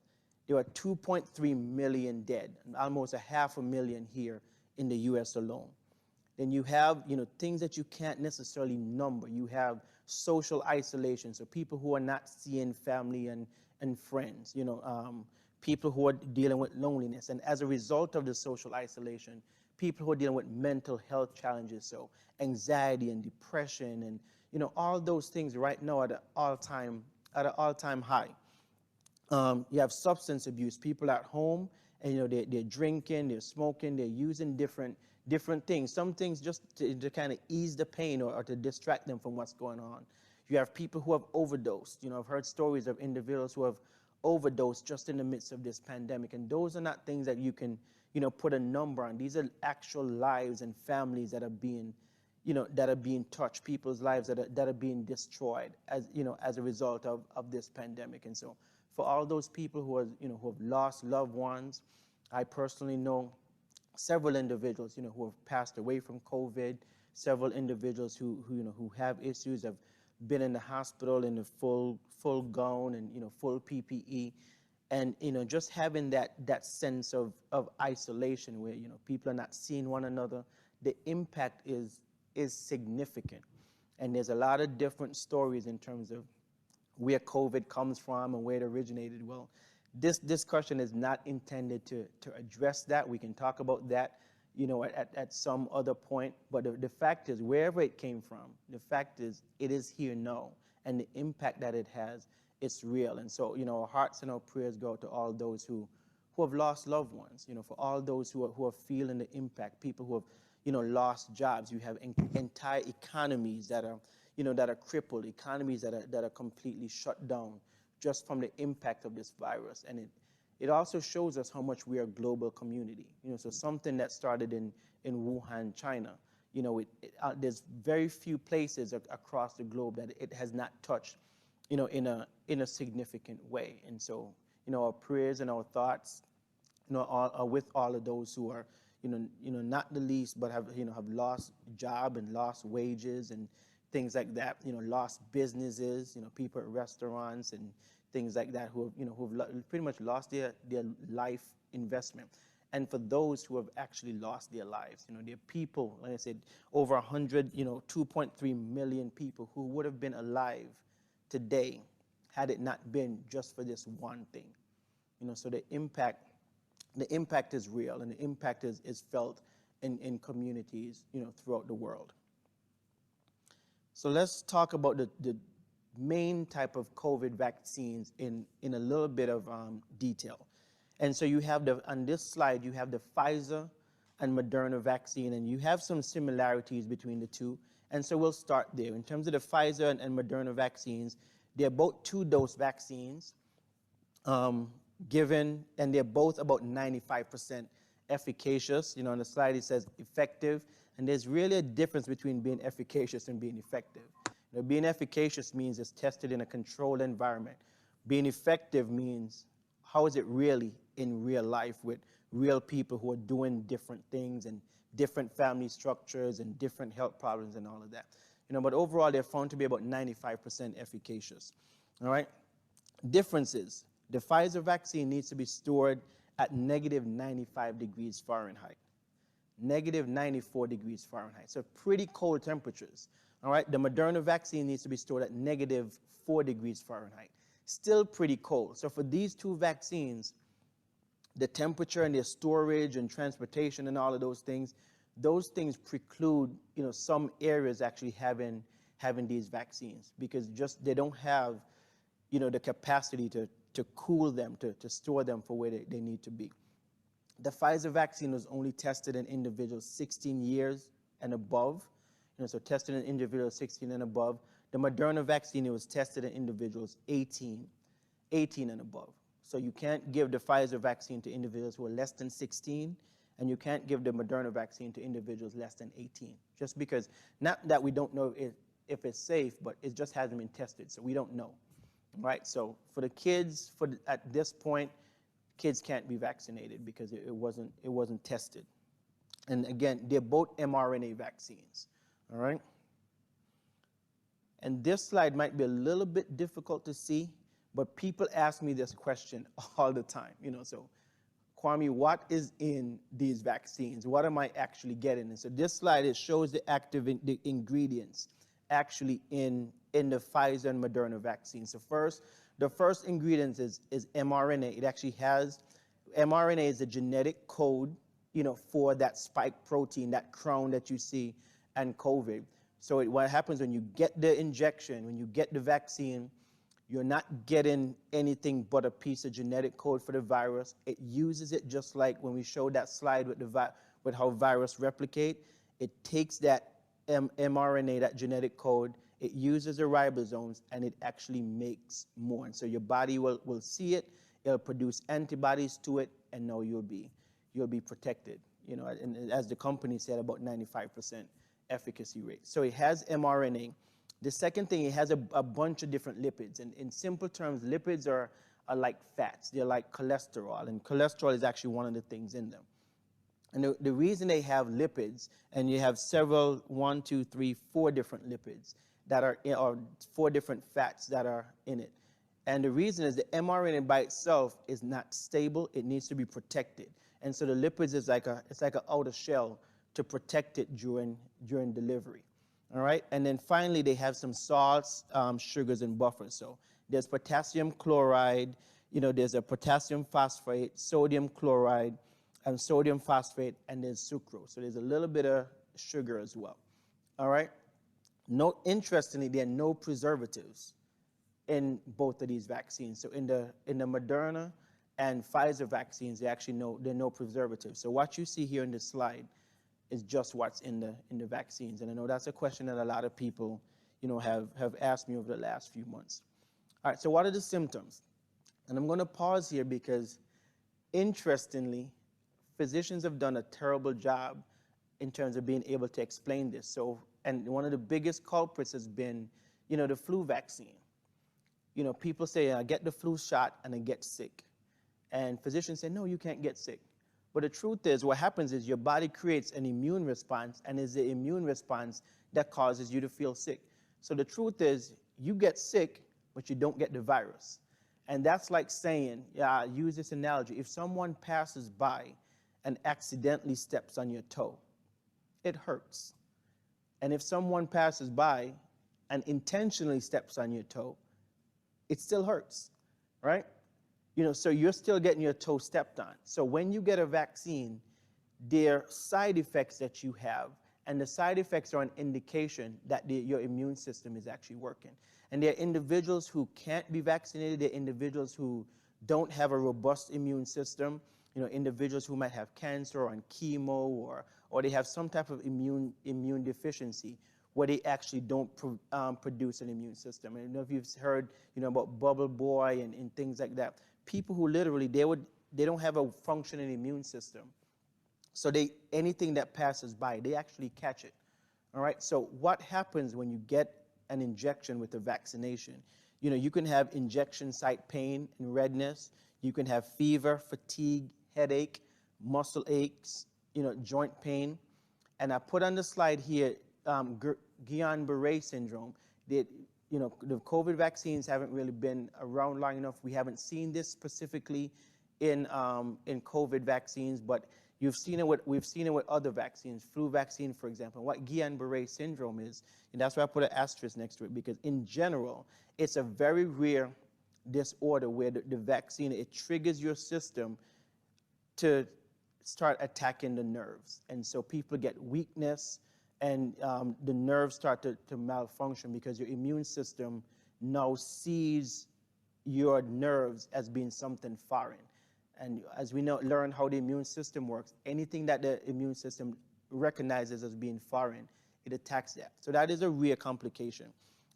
[SPEAKER 3] There were 2.3 million dead, almost 500,000 here in the US alone. Then you have, things that you can't necessarily number. You have social isolation, so people who are not seeing family and friends, people who are dealing with loneliness. And as a result of the social isolation, people who are dealing with mental health challenges, so anxiety and depression and, all those things right now at an all-time high. You have substance abuse, people at home, and, they're drinking, they're smoking, they're using different things. Some things just to kind of ease the pain or to distract them from what's going on. You have people who have overdosed. You know, I've heard stories of individuals who have overdosed just in the midst of this pandemic. And those are not things that you can, you know, put a number on. These are actual lives and families that are being, you know, that are being touched, people's lives that are being destroyed as, you know, as a result of this pandemic. And so for all those people who are, you know, who have lost loved ones, I personally know several individuals, you know, who have passed away from COVID, several individuals who you know, who have issues, have been in the hospital in the full gown and, you know, full PPE. And, you know, just having that sense of isolation where, you know, people are not seeing one another, the impact is significant. And there's a lot of different stories in terms of where COVID comes from and where it originated. Well, this discussion is not intended to address that. We can talk about that, you know, at some other point. But the fact is, wherever it came from, the fact is, it is here now. And the impact that it has, it's real. And so, you know, our hearts and our prayers go to all those who have lost loved ones, you know, for all those who are feeling the impact, people who have, you know, lost jobs. You have entire economies that are, you know, that are crippled, economies that are completely shut down just from the impact of this virus. And it also shows us how much we are a global community. You know, so something that started in Wuhan, China, you know, there's very few places across the globe that it has not touched, you know, in a significant way. And so, you know, our prayers and our thoughts, you know, are with all of those who are, you know, not the least, but have, you know, have lost job and lost wages and things like that, you know, lost businesses, you know, people at restaurants and things like that who have, you know, who've pretty much lost their life investment. And for those who have actually lost their lives, you know, there are people, like I said, over 100, you know, 2.3 million people who would have been alive today had it not been just for this one thing. You know, so the impact is real, and the impact is felt in communities, you know, throughout the world. So let's talk about the main type of COVID vaccines in a little bit of detail. And so you have on this slide, you have the Pfizer and Moderna vaccine, and you have some similarities between the two. And so we'll start there. In terms of the Pfizer and Moderna vaccines, they're both 2-dose vaccines given, and they're both about 95% efficacious. You know, on the slide it says effective, and there's really a difference between being efficacious and being effective. You know, being efficacious means it's tested in a controlled environment. Being effective means how is it really in real life with real people who are doing different things and different family structures and different health problems and all of that. You know, but overall they're found to be about 95% efficacious. All right? Differences. The Pfizer vaccine needs to be stored at negative 95 degrees Fahrenheit. Negative 94 degrees Fahrenheit. So pretty cold temperatures. All right? The Moderna vaccine needs to be stored at negative 4 degrees Fahrenheit. Still pretty cold. So for these two vaccines, the temperature and their storage and transportation and all of those things preclude, you know, some areas actually having these vaccines, because just they don't have, you know, the capacity to cool them, to store them for where they need to be. The Pfizer vaccine was only tested in individuals 16 years and above, you know, so tested in individuals 16 and above. The Moderna vaccine, it was tested in individuals 18 and above. So you can't give the Pfizer vaccine to individuals who are less than 16, and you can't give the Moderna vaccine to individuals less than 18, just because, not that we don't know if it's safe, but it just hasn't been tested, so we don't know, right? So for the kids, at this point, kids can't be vaccinated because it wasn't tested. And again, they're both mRNA vaccines, all right? And this slide might be a little bit difficult to see, but people ask me this question all the time, you know, so Kwame, what is in these vaccines? What am I actually getting? And so this slide, it shows the active the ingredients actually in the Pfizer and Moderna vaccine. So the first ingredient is mRNA. It actually has, mRNA is a genetic code, you know, for that spike protein, that crown that you see, and COVID. So what happens when you get the injection, when you get the vaccine, you're not getting anything but a piece of genetic code for the virus. It uses it just like when we showed that slide with how virus replicate. It takes that mRNA, that genetic code, it uses the ribosomes and it actually makes more. And so your body will see it, it'll produce antibodies to it, and now you'll be protected. You know, and as the company said, about 95% efficacy rate. So it has mRNA. The second thing, it has a bunch of different lipids. And in simple terms, lipids are like fats. They're like cholesterol, and cholesterol is actually one of the things in them. And the reason they have lipids, and you have several, 1, 2, 3, 4 different lipids that are, or 4 different fats that are in it. And the reason is the mRNA by itself is not stable. It needs to be protected. And so the lipids is like it's like an outer shell to protect it during delivery. All right. And then finally, they have some salts, sugars, and buffers. So there's potassium chloride. You know, there's a potassium phosphate, sodium chloride, and sodium phosphate, and there's sucrose. So there's a little bit of sugar as well. All right. Note, interestingly, there are no preservatives in both of these vaccines. So in the Moderna and Pfizer vaccines, there are no preservatives. So what you see here in this slide is just what's in the vaccines. And I know that's a question that a lot of people, you know, have asked me over the last few months. All right, so what are the symptoms? And I'm going to pause here because, interestingly, physicians have done a terrible job in terms of being able to explain this. So, and one of the biggest culprits has been, you know, the flu vaccine. You know, people say, I get the flu shot and I get sick. And physicians say, no, you can't get sick. But the truth is, what happens is your body creates an immune response, and it's the immune response that causes you to feel sick. So the truth is, you get sick, but you don't get the virus. And that's like saying, yeah, I use this analogy. If someone passes by and accidentally steps on your toe, it hurts. And if someone passes by and intentionally steps on your toe, it still hurts, right? You know, so you're still getting your toe stepped on. So when you get a vaccine, there are side effects that you have, and the side effects are an indication that your immune system is actually working. And there are individuals who can't be vaccinated. There are individuals who don't have a robust immune system. You know, individuals who might have cancer or on chemo, or they have some type of immune deficiency where they actually don't produce an immune system. And I don't know if you've heard, you know, about bubble boy and things like that. People who literally, they don't have a functioning immune system. So anything that passes by, they actually catch it. All right. So what happens when you get an injection with a vaccination? You know, you can have injection site pain and redness. You can have fever, fatigue, headache, muscle aches, you know, joint pain. And I put on the slide here, Guillain-Barre Syndrome. You know, the COVID vaccines haven't really been around long enough. We haven't seen this specifically in COVID vaccines, but we've seen it with other vaccines, flu vaccine, for example. What Guillain-Barre Syndrome is, and that's why I put an asterisk next to it, because in general, it's a very rare disorder where the vaccine, it triggers your system to start attacking the nerves. And so people get weakness, and the nerves start to malfunction because your immune system now sees your nerves as being something foreign. And as we learn how the immune system works, anything that the immune system recognizes as being foreign, it attacks that. So that is a real complication.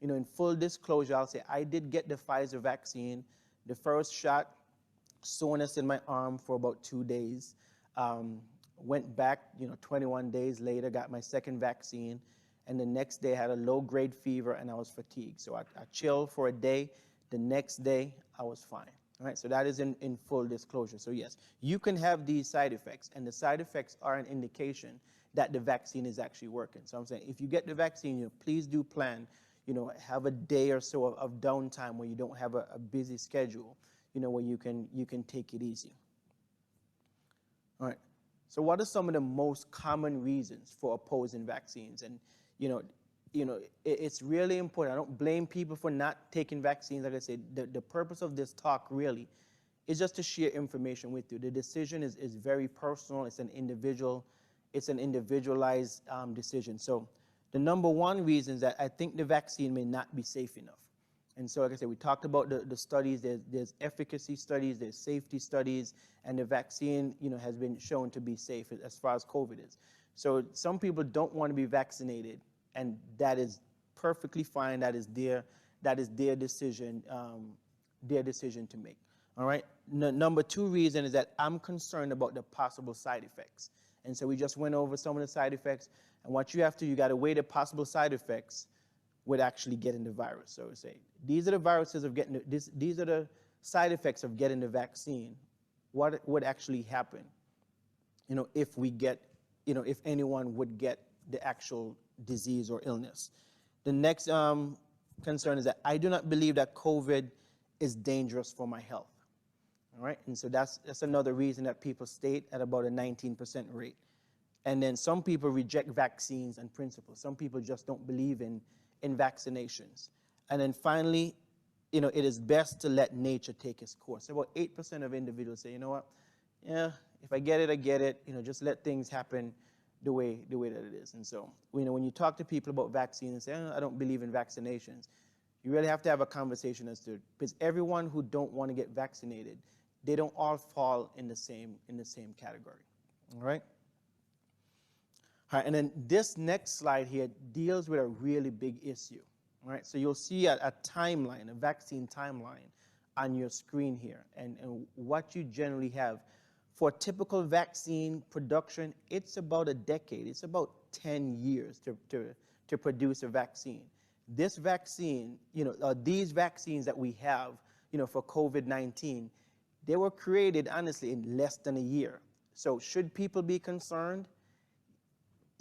[SPEAKER 3] You know, in full disclosure, I'll say I did get the Pfizer vaccine. The first shot, soreness in my arm for about 2 days. Went back, you know, 21 days later, got my second vaccine, and the next day I had a low-grade fever and I was fatigued. So I chilled for a day. The next day, I was fine. All right, so that is in full disclosure. So yes, you can have these side effects, and the side effects are an indication that the vaccine is actually working. So I'm saying, if you get the vaccine, you know, please do plan, you know, have a day or so of downtime where you don't have a busy schedule, you know, where you can take it easy. All right. So what are some of the most common reasons for opposing vaccines? And, you know, it's really important. I don't blame people for not taking vaccines. Like I said, the purpose of this talk really is just to share information with you. The decision is very personal. It's an individualized decision. So the number one reason is that I think the vaccine may not be safe enough. And so, like I said, we talked about the studies. There's efficacy studies, there's safety studies, and the vaccine, you know, has been shown to be safe as far as COVID is. So some people don't want to be vaccinated, and that is perfectly fine. That is their decision to make. All right. Number two reason is that I'm concerned about the possible side effects. And so we just went over some of the side effects. And what you got to weigh the possible side effects with actually getting the virus. So say these are the viruses of getting these are the side effects of getting the vaccine. What would actually happen? If we get, if anyone would get the actual disease or illness. The next concern is that I do not believe that COVID is dangerous for my health. All right, and so that's another reason that people state at about a 19% rate. And then some people reject vaccines and principles. Some people just don't believe in vaccinations. And then finally, it is best to let nature take its course. About 8% of individuals say, you know what, yeah, if I get it, I get it. just let things happen the way that it is. And so, when you talk to people about vaccines and say, I don't believe in vaccinations, you really have to have a conversation as to, because everyone who don't want to get vaccinated, they don't all fall in the same category. All right? All right, and then this next slide here deals with a really big issue. All right, so you'll see a timeline, a vaccine timeline on your screen here, and what you generally have. For typical vaccine production, it's about a decade. It's about 10 years to produce a vaccine. This vaccine, these vaccines that we have, for COVID-19, they were created, honestly, in less than a year. So should people be concerned?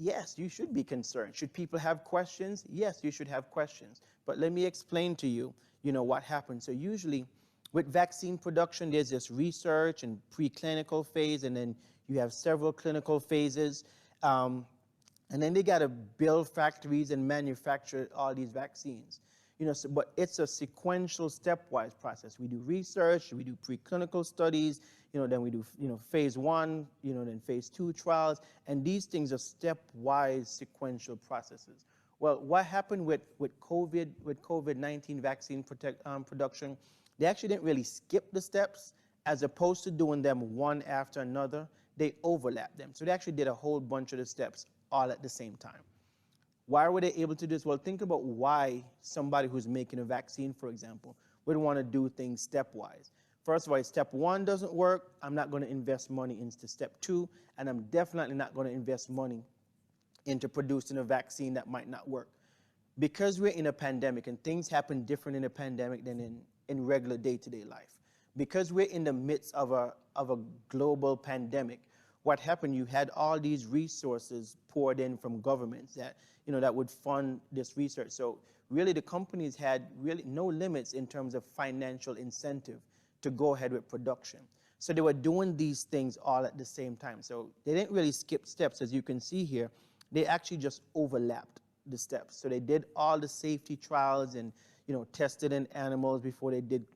[SPEAKER 3] Yes, you should be concerned. Should people have questions? Yes, you should have questions. But let me explain to you, what happens. So usually with vaccine production, there's this research and preclinical phase, and then you have several clinical phases. And then they got to build factories and manufacture all these vaccines. But it's a sequential, stepwise process. We do research, we do preclinical studies, then we do, phase 1, then phase 2 trials, and these things are stepwise sequential processes. Well, what happened with COVID-19 vaccine production? They actually didn't really skip the steps, as opposed to doing them one after another. They overlapped them. So they actually did a whole bunch of the steps all at the same time. Why were they able to do this? Well, think about why somebody who's making a vaccine, for example, would want to do things stepwise. First of all, if step 1 doesn't work, I'm not going to invest money into step 2, and I'm definitely not going to invest money into producing a vaccine that might not work. Because we're in a pandemic, and things happen different in a pandemic than in regular day-to-day life. Because we're in the midst of a global pandemic, what happened, you had all these resources poured in from governments that, that would fund this research. So really the companies had really no limits in terms of financial incentive to go ahead with production. So they were doing these things all at the same time. So they didn't really skip steps, as you can see here. They actually just overlapped the steps. So they did all the safety trials and, tested in animals before they did,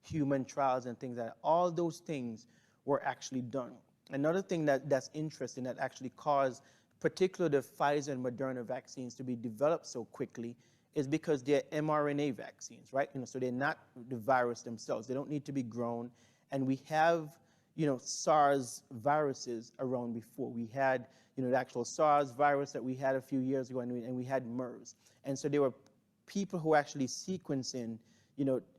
[SPEAKER 3] human trials and things like that. All those things were actually done. Another thing that's interesting that actually caused particularly the Pfizer and Moderna vaccines to be developed so quickly is because they're mRNA vaccines, right? So they're not the virus themselves. They don't need to be grown. And we have, SARS viruses around before. We had, the actual SARS virus that we had a few years ago, and we had MERS. And so there were people who actually sequencing,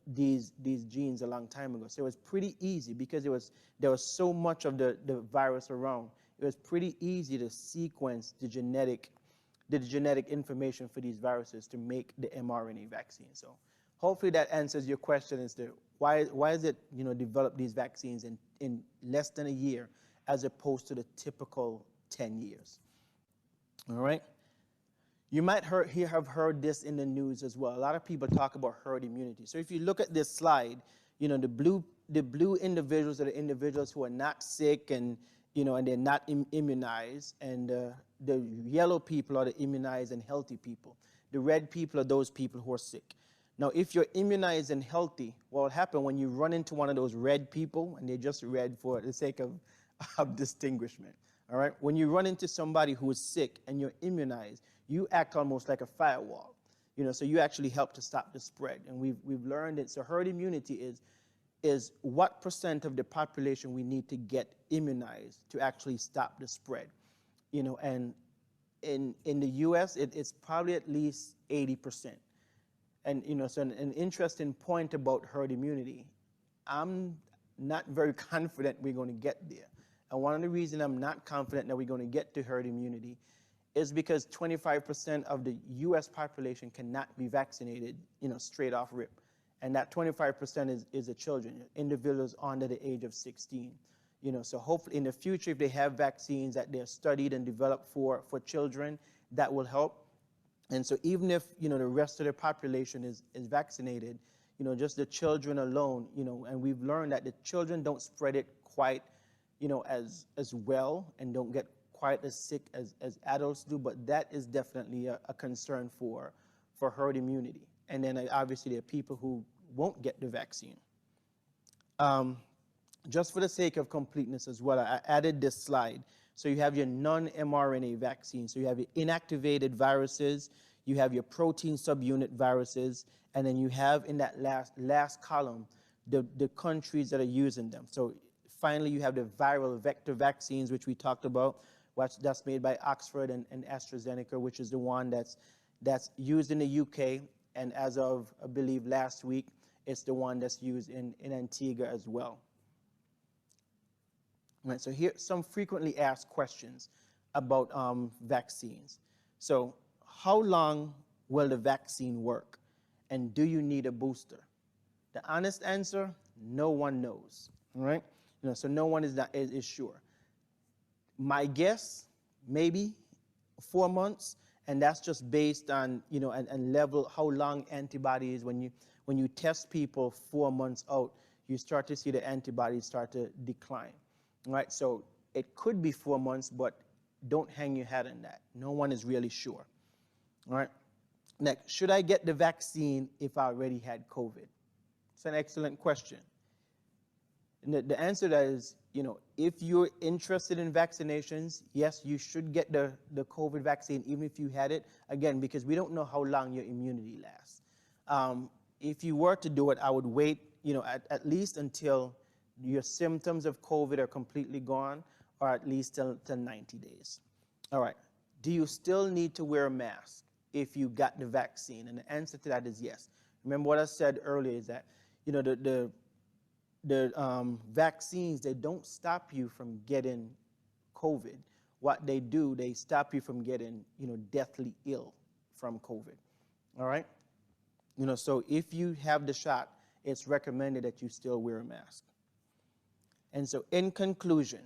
[SPEAKER 3] these genes a long time ago. So it was pretty easy because there was so much of the virus around. It was pretty easy to sequence the genetic information for these viruses to make the mRNA vaccine. So hopefully that answers your question as to why is it, develop these vaccines in less than a year as opposed to the typical 10 years. All right. You might have heard this in the news as well. A lot of people talk about herd immunity. So if you look at this slide, the blue individuals are the individuals who are not sick and they're not immunized, and the yellow people are the immunized and healthy people. The red people are those people who are sick. Now, if you're immunized and healthy, what will happen when you run into one of those red people, and they're just red for the sake of distinguishment, all right? When you run into somebody who is sick and you're immunized, you act almost like a firewall, so you actually help to stop the spread. And we've learned that, so herd immunity is what % of the population we need to get immunized to actually stop the spread, and in the US, it's probably at least 80%. And so an interesting point about herd immunity, I'm not very confident we're going to get there. And one of the reasons I'm not confident that we're going to get to herd immunity is because 25% of the US population cannot be vaccinated, straight off rip. And that 25% is the children, individuals under the age of 16. So hopefully in the future, if they have vaccines that they're studied and developed for children, that will help. And so even if, the rest of the population is vaccinated, just the children alone, and we've learned that the children don't spread it quite, as well and don't get quite as sick as adults do, but that is definitely a concern for herd immunity. And then obviously there are people who won't get the vaccine. Just for the sake of completeness as well, I added this slide. So you have your non-mRNA vaccine. So you have your inactivated viruses, you have your protein subunit viruses, and then you have in that last column the countries that are using them. So finally, you have the viral vector vaccines, which we talked about, that's made by Oxford and AstraZeneca, which is the one that's used in the UK. And as of, I believe, last week, it's the one that's used in Antigua as well. Right, so here some frequently asked questions about vaccines. So how long will the vaccine work? And do you need a booster? The honest answer, no one knows, all right? So no one is sure. My guess, maybe 4 months, and that's just based on, and level, how long antibody is. When you test people 4 months out, you start to see the antibodies start to decline. Right, so it could be 4 months, but don't hang your hat on that. No one is really sure. All right. Next, should I get the vaccine if I already had COVID? It's an excellent question. And the answer to that is, if you're interested in vaccinations, yes, you should get the COVID vaccine even if you had it. Again, because we don't know how long your immunity lasts. If you were to do it, I would wait, at least until your symptoms of COVID are completely gone, or at least till 90 days. All right. Do you still need to wear a mask if you got the vaccine? And the answer to that is yes. Remember what I said earlier is that, the vaccines, they don't stop you from getting COVID. What they do, they stop you from getting, deathly ill from COVID. All right. So if you have the shot, it's recommended that you still wear a mask. And so in conclusion,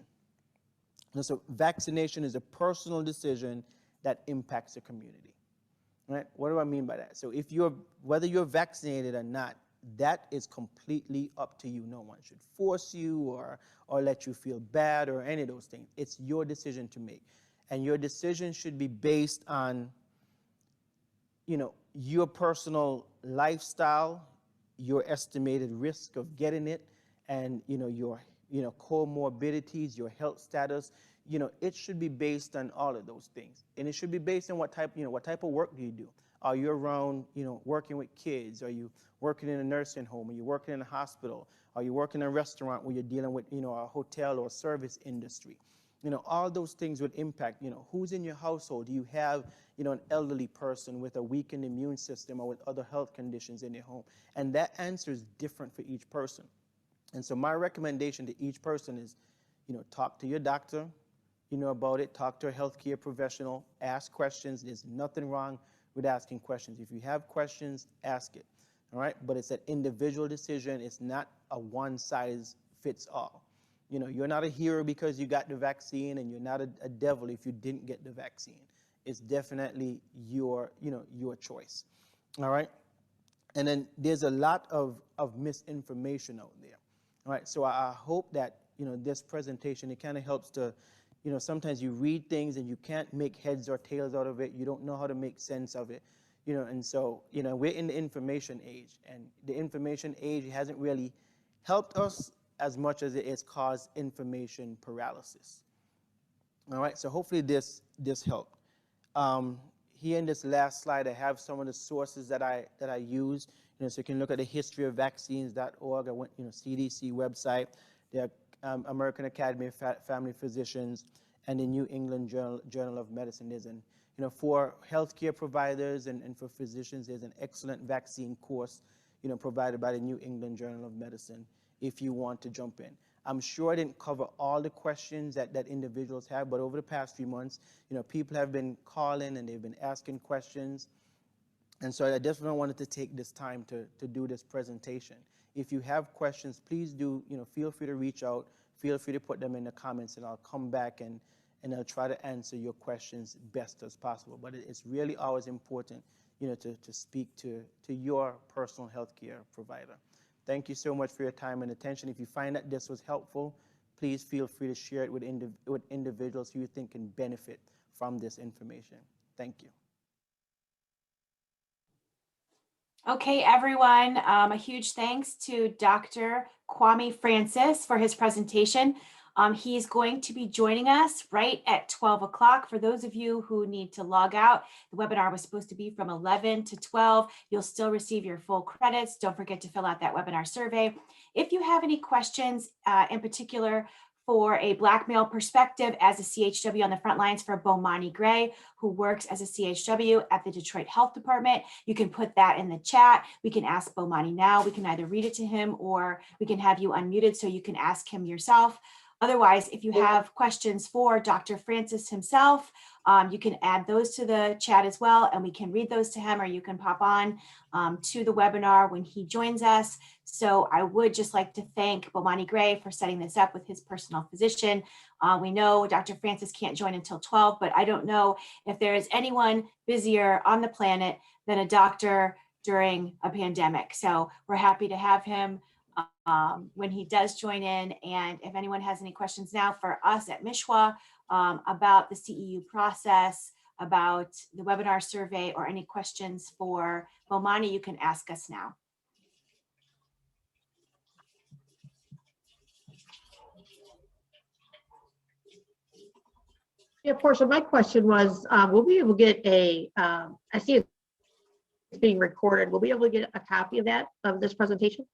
[SPEAKER 3] so vaccination is a personal decision that impacts the community. Right? What do I mean by that? So whether you're vaccinated or not, that is completely up to you. No one should force you or let you feel bad or any of those things. It's your decision to make. And your decision should be based on, your personal lifestyle, your estimated risk of getting it, and your comorbidities, your health status. It should be based on all of those things. And it should be based on what type of work do you do? Are you around, working with kids? Are you working in a nursing home? Are you working in a hospital? Are you working in a restaurant where you're dealing with, a hotel or service industry? All those things would impact, who's in your household? Do you have, an elderly person with a weakened immune system or with other health conditions in your home? And that answer is different for each person. And so my recommendation to each person is, talk to your doctor, about it, talk to a healthcare professional, ask questions. There's nothing wrong with asking questions. If you have questions, ask it, all right? But it's an individual decision. It's not a one-size-fits-all. You're not a hero because you got the vaccine, and you're not a devil if you didn't get the vaccine. It's definitely your choice, all right? And then there's a lot of misinformation out there, all right? So I hope that, this presentation, it kind of helps to, sometimes you read things and you can't make heads or tails out of it. You don't know how to make sense of it, and so, we're in the information age, and the information age hasn't really helped us as much as it has caused information paralysis. All right, so hopefully this helped. Here in this last slide, I have some of the sources that I use. So you can look at the historyofvaccines.org. I went, CDC website, the American Academy of Family Physicians, and the New England Journal of Medicine. There's an, for healthcare providers and for physicians, there's an excellent vaccine course, provided by the New England Journal of Medicine if you want to jump in. I'm sure I didn't cover all the questions that individuals have, but over the past few months, people have been calling and they've been asking questions. And so I definitely wanted to take this time to do this presentation. If you have questions, please do, feel free to reach out, feel free to put them in the comments, and I'll come back and I'll try to answer your questions best as possible. But it's really always important, to speak to your personal healthcare provider. Thank you so much for your time and attention. If you find that this was helpful, please feel free to share it with individuals who you think can benefit from this information. Thank you.
[SPEAKER 1] Okay, everyone, a huge thanks to Dr. Kwame Francis for his presentation. He's going to be joining us right at 12 o'clock. For those of you who need to log out, the webinar was supposed to be from 11 to 12. You'll still receive your full credits. Don't forget to fill out that webinar survey. If you have any questions in particular for a Black male perspective as a CHW on the front lines for Bomani Gray, who works as a CHW at the Detroit Health Department, you can put that in the chat. We can ask Bomani now. We can either read it to him or we can have you unmuted so you can ask him yourself. Otherwise, if you have questions for Dr. Francis himself, you can add those to the chat as well, and we can read those to him, or you can pop on to the webinar when he joins us. So I would just like to thank Bomani Gray for setting this up with his personal physician. We know Dr. Francis can't join until 12, but I don't know if there is anyone busier on the planet than a doctor during a pandemic. So we're happy to have him when he does join in. And if anyone has any questions now for us at MiCHWA about the CEU process, about the webinar survey, or any questions for Bomani, you can ask us now.
[SPEAKER 4] Yeah, Portia, my question was, will we be able to get I see it's being recorded. Will we be able to get a copy of this presentation?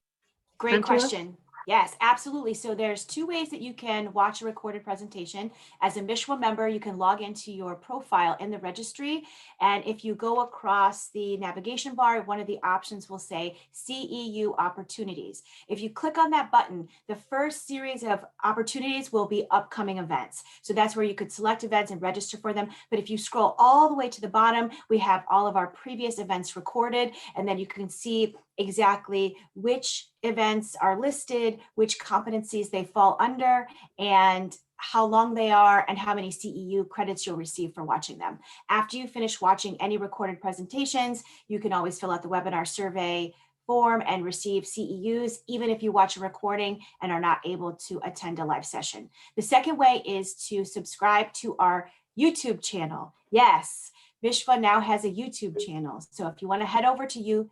[SPEAKER 1] Great question. Yes, absolutely. So there's two ways that you can watch a recorded presentation. As a MiCHWA member, you can log into your profile in the registry. And if you go across the navigation bar, one of the options will say CEU opportunities. If you click on that button, the first series of opportunities will be upcoming events. So that's where you could select events and register for them. But if you scroll all the way to the bottom, we have all of our previous events recorded, and then you can see exactly which events are listed, which competencies they fall under, and how long they are, and how many CEU credits you'll receive for watching them. After you finish watching any recorded presentations, you can always fill out the webinar survey form and receive CEUs, even if you watch a recording and are not able to attend a live session. The second way is to subscribe to our YouTube channel. Yes, MiCHWA now has a YouTube channel. So if you want to head over to YouTube,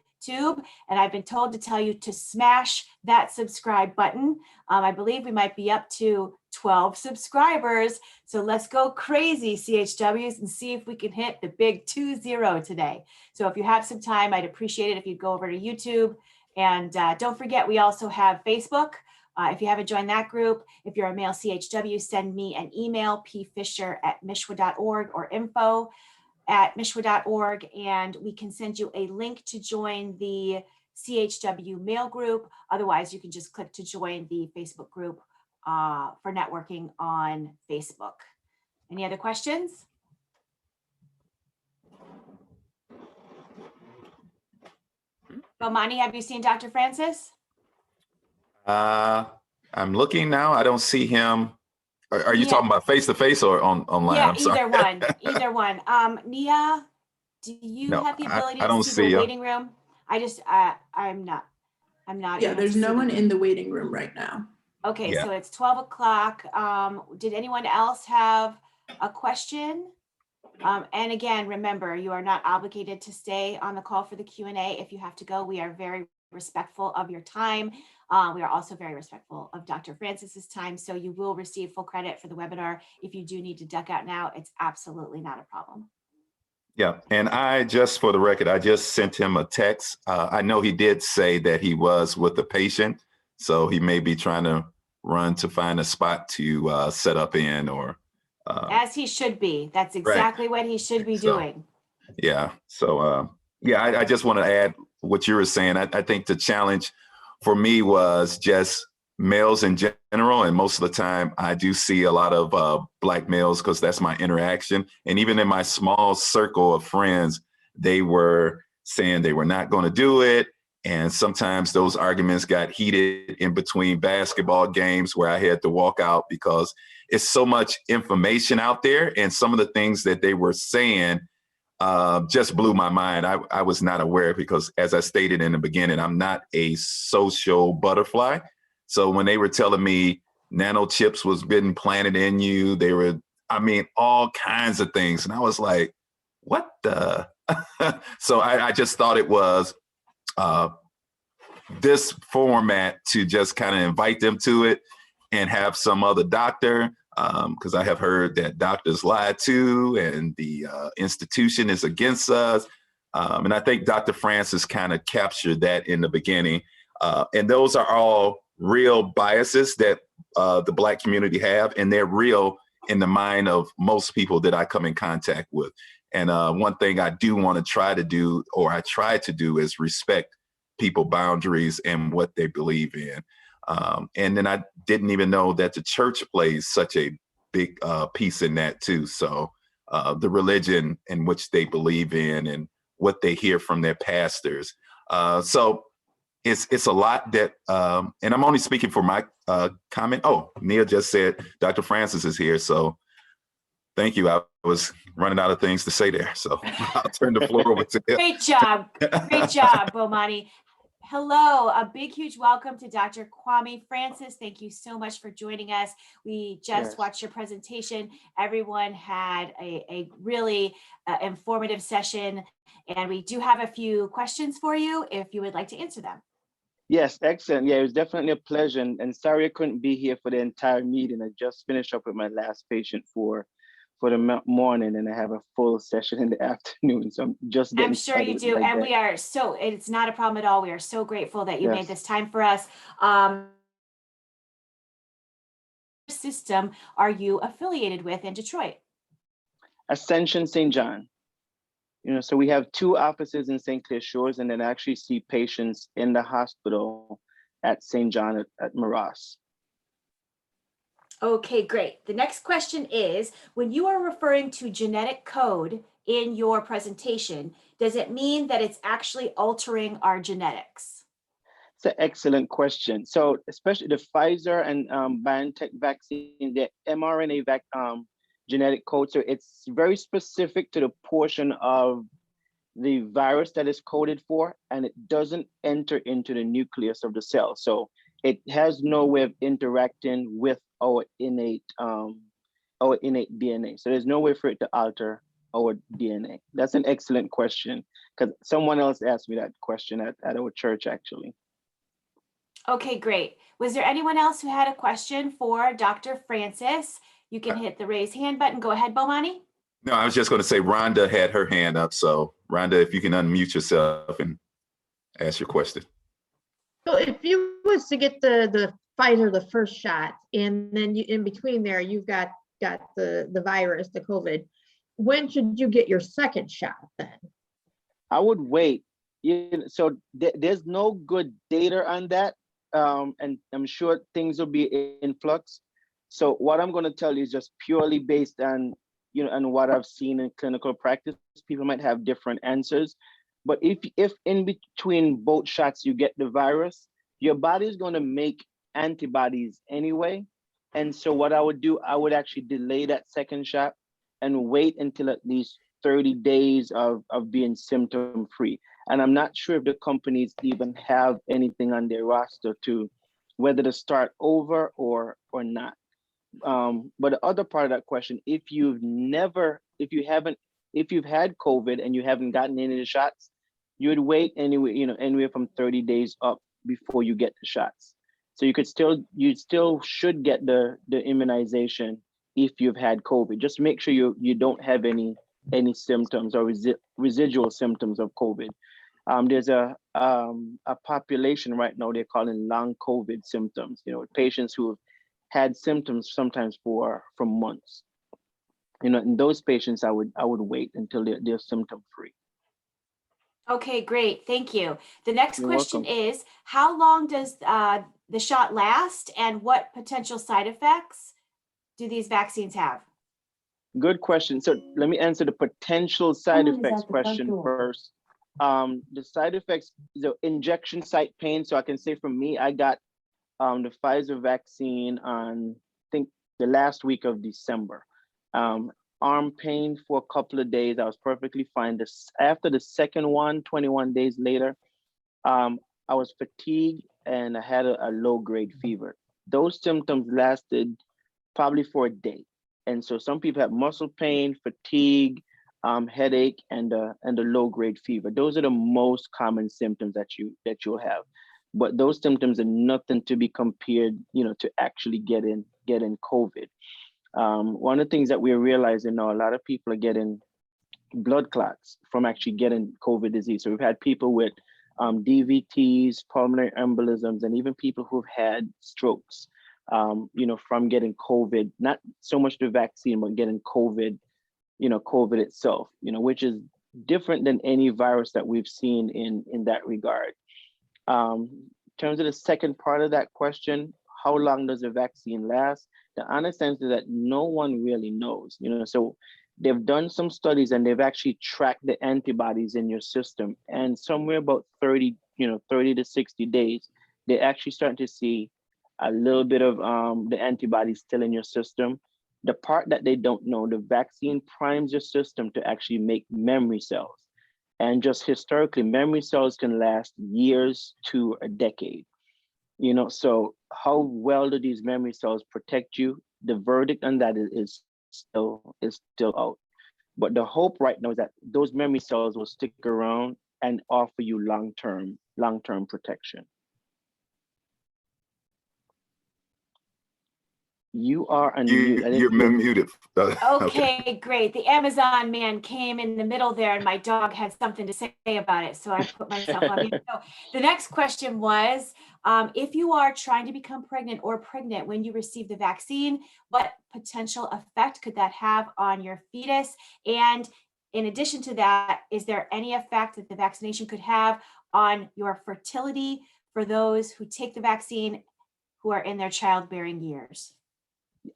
[SPEAKER 1] and I've been told to tell you to smash that subscribe button. I believe we might be up to 12 subscribers. So let's go crazy, CHWs, and see if we can hit the big 20 today. So if you have some time, I'd appreciate it if you'd go over to YouTube. And don't forget, we also have Facebook. If you haven't joined that group, if you're a male CHW, send me an email, pfisher@michwa.org or info@michwa.org, and we can send you a link to join the CHW mail group. Otherwise, you can just click to join the Facebook group for networking on Facebook. Any other questions? Bomani, have you seen Dr. Francis?
[SPEAKER 2] I'm looking now. I don't see him. Are you talking about face-to-face or online?
[SPEAKER 1] Yeah,
[SPEAKER 2] I'm sorry.
[SPEAKER 1] either one. Nia, do you have the ability
[SPEAKER 2] I don't
[SPEAKER 1] to see the
[SPEAKER 2] him.
[SPEAKER 1] waiting room? I'm not.
[SPEAKER 5] Yeah, there's no one in the waiting room right now.
[SPEAKER 1] Okay,
[SPEAKER 2] Yeah.
[SPEAKER 1] so it's 12 o'clock. Did anyone else have a question? And again, remember, you are not obligated to stay on the call for the Q&A. If you have to go, we are very respectful of your time. We are also very respectful of Dr. Francis's time, so you will receive full credit for the webinar. If you do need to duck out now, it's absolutely not a problem.
[SPEAKER 2] Yeah, and for the record, I just sent him a text. I know he did say that he was with the patient, so he may be trying to run to find a spot to set up in or
[SPEAKER 1] As he should be. That's
[SPEAKER 2] Right.
[SPEAKER 1] exactly what he should be
[SPEAKER 2] So,
[SPEAKER 1] doing.
[SPEAKER 2] yeah. So, I just want to add what you were saying. I think the challenge for me was just males in general. And most of the time I do see a lot of Black males because that's my interaction. And even in my small circle of friends, they were saying they were not going to do it. And sometimes those arguments got heated in between basketball games where I had to walk out because it's so much information out there. And some of the things that they were saying just blew my mind. I was not aware because, as I stated in the beginning, I'm not a social butterfly. So when they were telling me nanochips was being planted in you, they were, all kinds of things. And I was like, what the? So I just thought it was this format to just kind of invite them to it and have some other doctor, because I have heard that doctors lie too, and the institution is against us. And I think Dr. Francis kind of captured that in the beginning. And those are all real biases that the Black community have, and they're real in the mind of most people that I come in contact with. And one thing I do want to try to do, or I try to do, is respect people boundaries and what they believe in. And then I didn't even know that the church plays such a big piece in that too. So the religion in which they believe in and what they hear from their pastors. So it's a lot that, and I'm only speaking for my comment. Oh, Nia just said Dr. Francis is here. So thank you. I was running out of things to say there. So I'll turn the floor over to him.
[SPEAKER 1] Great job. Great job, Bomani. Hello, a big, huge welcome to Dr. Kwame Francis. Thank you so much for joining us. We just watched your presentation. Everyone had a really informative session, and we do have a few questions for you if you would like to answer them.
[SPEAKER 6] Yes, excellent. Yeah, it was definitely a pleasure. And sorry I couldn't be here for the entire meeting. I just finished up with my last patient for the morning, and I have a full session in the afternoon. So I'm just getting
[SPEAKER 1] I'm sure you do. And we are so, it's not a problem at all. We are so grateful that you made this time for us. System are you affiliated with in Detroit?
[SPEAKER 6] Ascension St. John. So we have 2 offices in St. Clair Shores, and then I actually see patients in the hospital at St. John at Maross.
[SPEAKER 1] Okay, great. The next question is, when you are referring to genetic code in your presentation, does it mean that it's actually altering our genetics?
[SPEAKER 6] It's an excellent question. So especially the Pfizer and BioNTech vaccine, the mRNA genetic code, so it's very specific to the portion of the virus that is coded for, and it doesn't enter into the nucleus of the cell. So it has no way of interacting with our innate DNA. So there's no way for it to alter our DNA. That's an excellent question, because someone else asked me that question at our church, actually.
[SPEAKER 1] Okay, great. Was there anyone else who had a question for Dr. Francis? You can hit the raise hand button. Go ahead, Bomani.
[SPEAKER 2] No, I was just going to say Rhonda had her hand up. So Rhonda, if you can unmute yourself and ask your question.
[SPEAKER 4] So if you was to get the Pfizer, the first shot, and then you, in between there, you've got the virus, the COVID, when should you get your second shot then?
[SPEAKER 6] I would wait. So there's no good data on that. And I'm sure things will be in flux. So what I'm going to tell you is just purely based on, and what I've seen in clinical practice. People might have different answers. But if in between both shots you get the virus, your body is going to make antibodies anyway. And so what I would do, I would actually delay that second shot and wait until at least 30 days of being symptom free. And I'm not sure if the companies even have anything on their roster to whether to start over or not. But the other part of that question, if you've had COVID and you haven't gotten any of the shots, you would wait anywhere from 30 days up before you get the shots. So you still should get the immunization if you've had COVID. Just make sure you don't have any symptoms or residual symptoms of COVID. There's a population right now they're calling long COVID symptoms. Patients who have had symptoms sometimes for months. in those patients, I would wait until they're symptom free.
[SPEAKER 1] Okay, great. Thank you. The next
[SPEAKER 6] You're
[SPEAKER 1] question
[SPEAKER 6] welcome.
[SPEAKER 1] is, how long does the shot last, and what potential side effects do these vaccines have?
[SPEAKER 6] Good question. So let me answer the potential side effects question first. The side effects, the injection site pain. So I can say for me, I got the Pfizer vaccine on, I think, the last week of December. Arm pain for a couple of days. I was perfectly fine. After the second one, 21 days later, I was fatigued and I had a low-grade fever. Those symptoms lasted probably for a day. And so some people have muscle pain, fatigue, headache, and a low-grade fever. Those are the most common symptoms that you'll have. But those symptoms are nothing to be compared, to actually getting COVID. One of the things that we're realizing now, a lot of people are getting blood clots from actually getting COVID disease. So we've had people with DVTs, pulmonary embolisms, and even people who've had strokes, from getting COVID, not so much the vaccine, but getting COVID, COVID itself, which is different than any virus that we've seen in that regard. In terms of the second part of that question, how long does the vaccine last? The honest answer is that no one really knows, so they've done some studies and they've actually tracked the antibodies in your system, and somewhere about 30 to 60 days, they're actually starting to see a little bit of the antibodies still in your system. The part that they don't know, the vaccine primes your system to actually make memory cells. And just historically, memory cells can last years to a decade. So how well do these memory cells protect you? The verdict on that is still out. But the hope right now is that those memory cells will stick around and offer you long-term protection. You are unmuted.
[SPEAKER 2] You're muted.
[SPEAKER 1] Okay, great. The Amazon man came in the middle there and my dog had something to say about it. So I put myself on mute. So the next question was, if you are trying to become pregnant or pregnant when you receive the vaccine, what potential effect could that have on your fetus? And in addition to that, is there any effect that the vaccination could have on your fertility for those who take the vaccine who are in their childbearing years?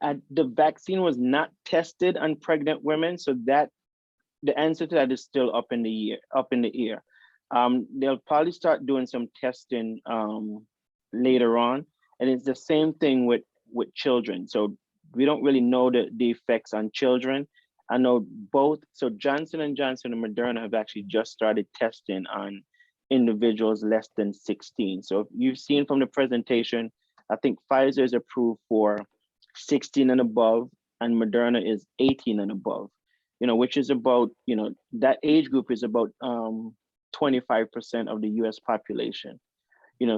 [SPEAKER 6] The vaccine was not tested on pregnant women, so that the answer to that is still up in the air. They'll probably start doing some testing later on, and it's the same thing with children. So we don't really know the effects on children. I know both. So Johnson & Johnson and Moderna have actually just started testing on individuals less than 16. So if you've seen from the presentation, I think Pfizer is approved for 16 and above, and Moderna is 18 and above, which is about, that age group is about 25% of the US population.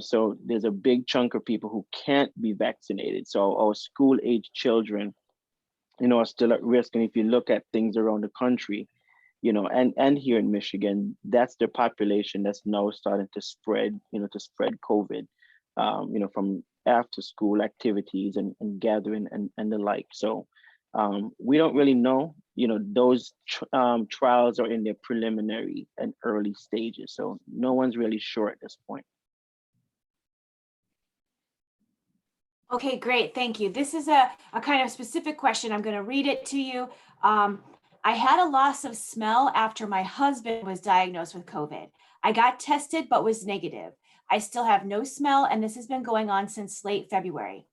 [SPEAKER 6] So there's a big chunk of people who can't be vaccinated. So our school age children, are still at risk. And if you look at things around the country, and here in Michigan, that's the population that's now starting to spread COVID, from after school activities and gathering and the like. So we don't really know, those trials are in their preliminary and early stages. So no one's really sure at this point.
[SPEAKER 1] Okay, great. Thank you. This is a kind of specific question. I'm going to read it to you. I had a loss of smell after my husband was diagnosed with COVID. I got tested, but was negative. I still have no smell, and this has been going on since late February.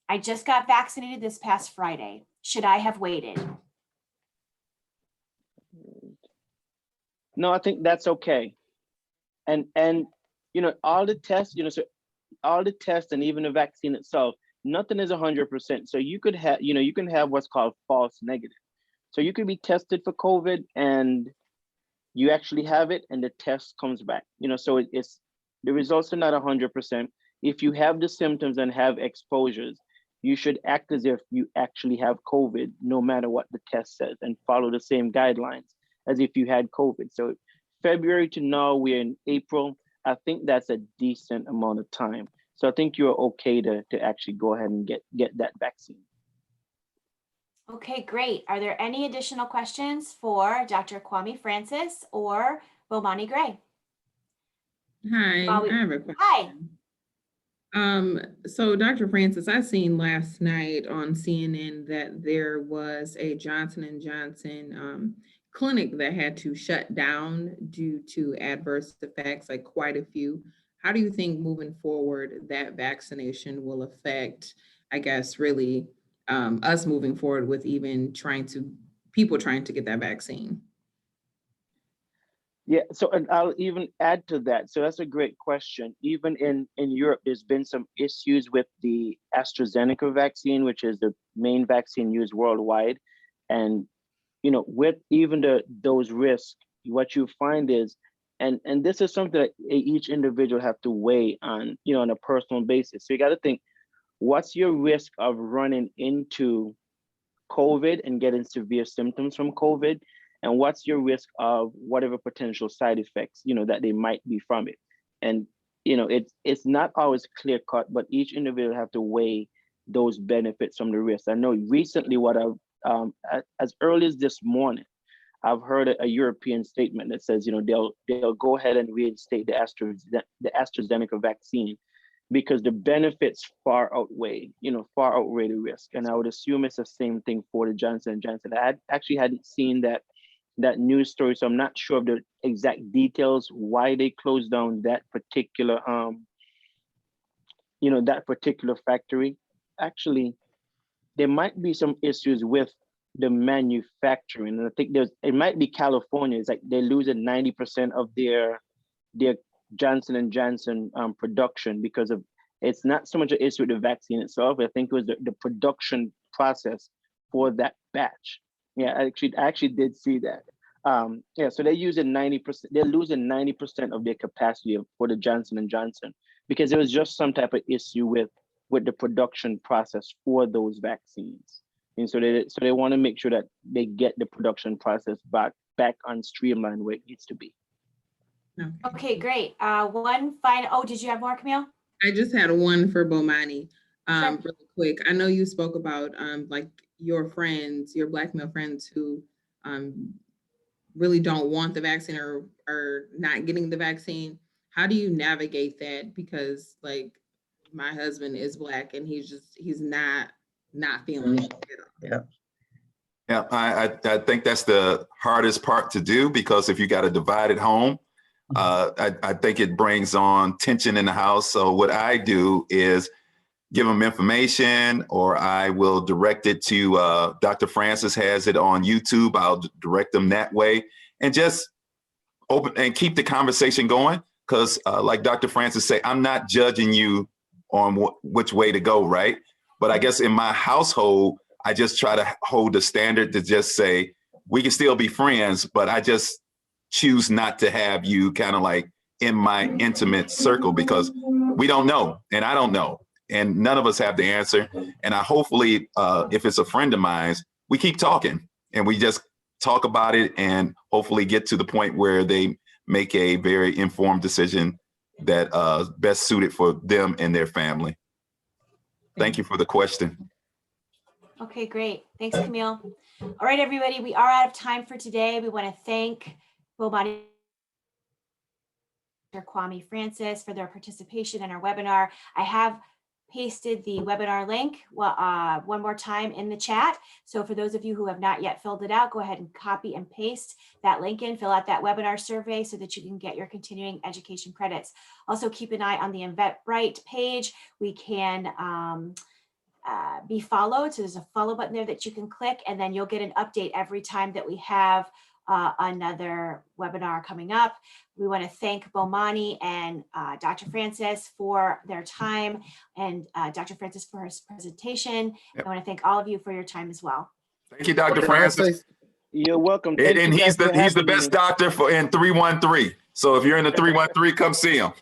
[SPEAKER 1] I just got vaccinated this past Friday. Should I have waited?
[SPEAKER 6] No, I think that's okay. And all the tests, so all the tests and even the vaccine itself, nothing is 100%. So you could have, you can have what's called false negative. So you could be tested for COVID and you actually have it and the test comes back, so it's, the results are not 100%. If you have the symptoms and have exposures, you should act as if you actually have COVID, no matter what the test says, and follow the same guidelines as if you had COVID. So February to now, we're in April. I think that's a decent amount of time. So I think you're okay to actually go ahead and get that vaccine.
[SPEAKER 1] Okay, great. Are there any additional questions for Dr. Kwame Francis or Bomani Gray?
[SPEAKER 7] Hi,
[SPEAKER 1] While we-
[SPEAKER 7] I have a question.
[SPEAKER 1] Hi.
[SPEAKER 7] So Dr. Francis, I seen last night on CNN that there was a Johnson & Johnson clinic that had to shut down due to adverse effects, like quite a few. How do you think moving forward that vaccination will affect, I guess, really us moving forward with even people trying to get that vaccine?
[SPEAKER 6] Yeah, so and I'll even add to that. So that's a great question. Even in Europe, there's been some issues with the AstraZeneca vaccine, which is the main vaccine used worldwide. And with even those risks, what you find is, and this is something that each individual have to weigh on, on a personal basis. So you got to think, what's your risk of running into COVID and getting severe symptoms from COVID? And what's your risk of whatever potential side effects, that they might be from it? And, it's not always clear cut, but each individual have to weigh those benefits from the risks. I know recently as early as this morning, I've heard a European statement that says, they'll go ahead and reinstate the AstraZeneca vaccine because the benefits far outweigh the risk. And I would assume it's the same thing for the Johnson & Johnson. I actually hadn't seen that news story, so I'm not sure of the exact details why they closed down that particular factory. Actually, there might be some issues with the manufacturing, and I think it might be California. It's like they're losing 90% of their Johnson & Johnson production because of, it's not so much an issue with the vaccine itself. I think it was the production process for that batch. Yeah, I actually did see that. So they're using 90%. They're losing 90% of their capacity for the Johnson & Johnson because there was just some type of issue with the production process for those vaccines. And so they want to make sure that they get the production process back on streamline where it needs to be.
[SPEAKER 1] Okay, great. One final, oh, did you have more, Camille?
[SPEAKER 7] I just had one for Bomani,
[SPEAKER 1] Sure.
[SPEAKER 7] really quick. I know you spoke about like your friends, your Black male friends who really don't want the vaccine or not getting the vaccine. How do you navigate that? Because like my husband is Black and he's not feeling it at all.
[SPEAKER 2] Yeah, I think that's the hardest part to do because if you got a divided home, I think it brings on tension in the house. So what I do is give them information, or I will direct it to Dr. Francis has it on YouTube. I'll direct them that way and just open and keep the conversation going. Because like Dr. Francis say, I'm not judging you on which way to go, right? But I guess in my household, I just try to hold the standard to just say, we can still be friends, but I just choose not to have you kind of like in my intimate circle because we don't know and I don't know. And none of us have the answer. And I hopefully, if it's a friend of mine, we keep talking and we just talk about it and hopefully get to the point where they make a very informed decision that best suited for them and their family. Thank you for the question.
[SPEAKER 1] Okay, great. Thanks, Camille. All right, everybody, we are out of time for today. We want to thank Bomani Dr. Kwame Francis for their participation in our webinar. I have pasted the webinar link one more time in the chat. So for those of you who have not yet filled it out, go ahead and copy and paste that link in, fill out that webinar survey so that you can get your continuing education credits. Also keep an eye on the Eventbrite page. We can be followed. So there's a follow button there that you can click, and then you'll get an update every time that we have another webinar coming up. We want to thank Bomani and Dr. Francis for their time and Dr. Francis for his presentation.
[SPEAKER 2] Yep.
[SPEAKER 1] I want to thank all of you for your time as well.
[SPEAKER 2] Thank you, Dr. Francis.
[SPEAKER 6] You're welcome.
[SPEAKER 2] And
[SPEAKER 6] Thank you
[SPEAKER 2] he's
[SPEAKER 6] guys for
[SPEAKER 2] the
[SPEAKER 6] having
[SPEAKER 2] best
[SPEAKER 6] me.
[SPEAKER 2] doctor in 313. So if you're in the 313, come see him.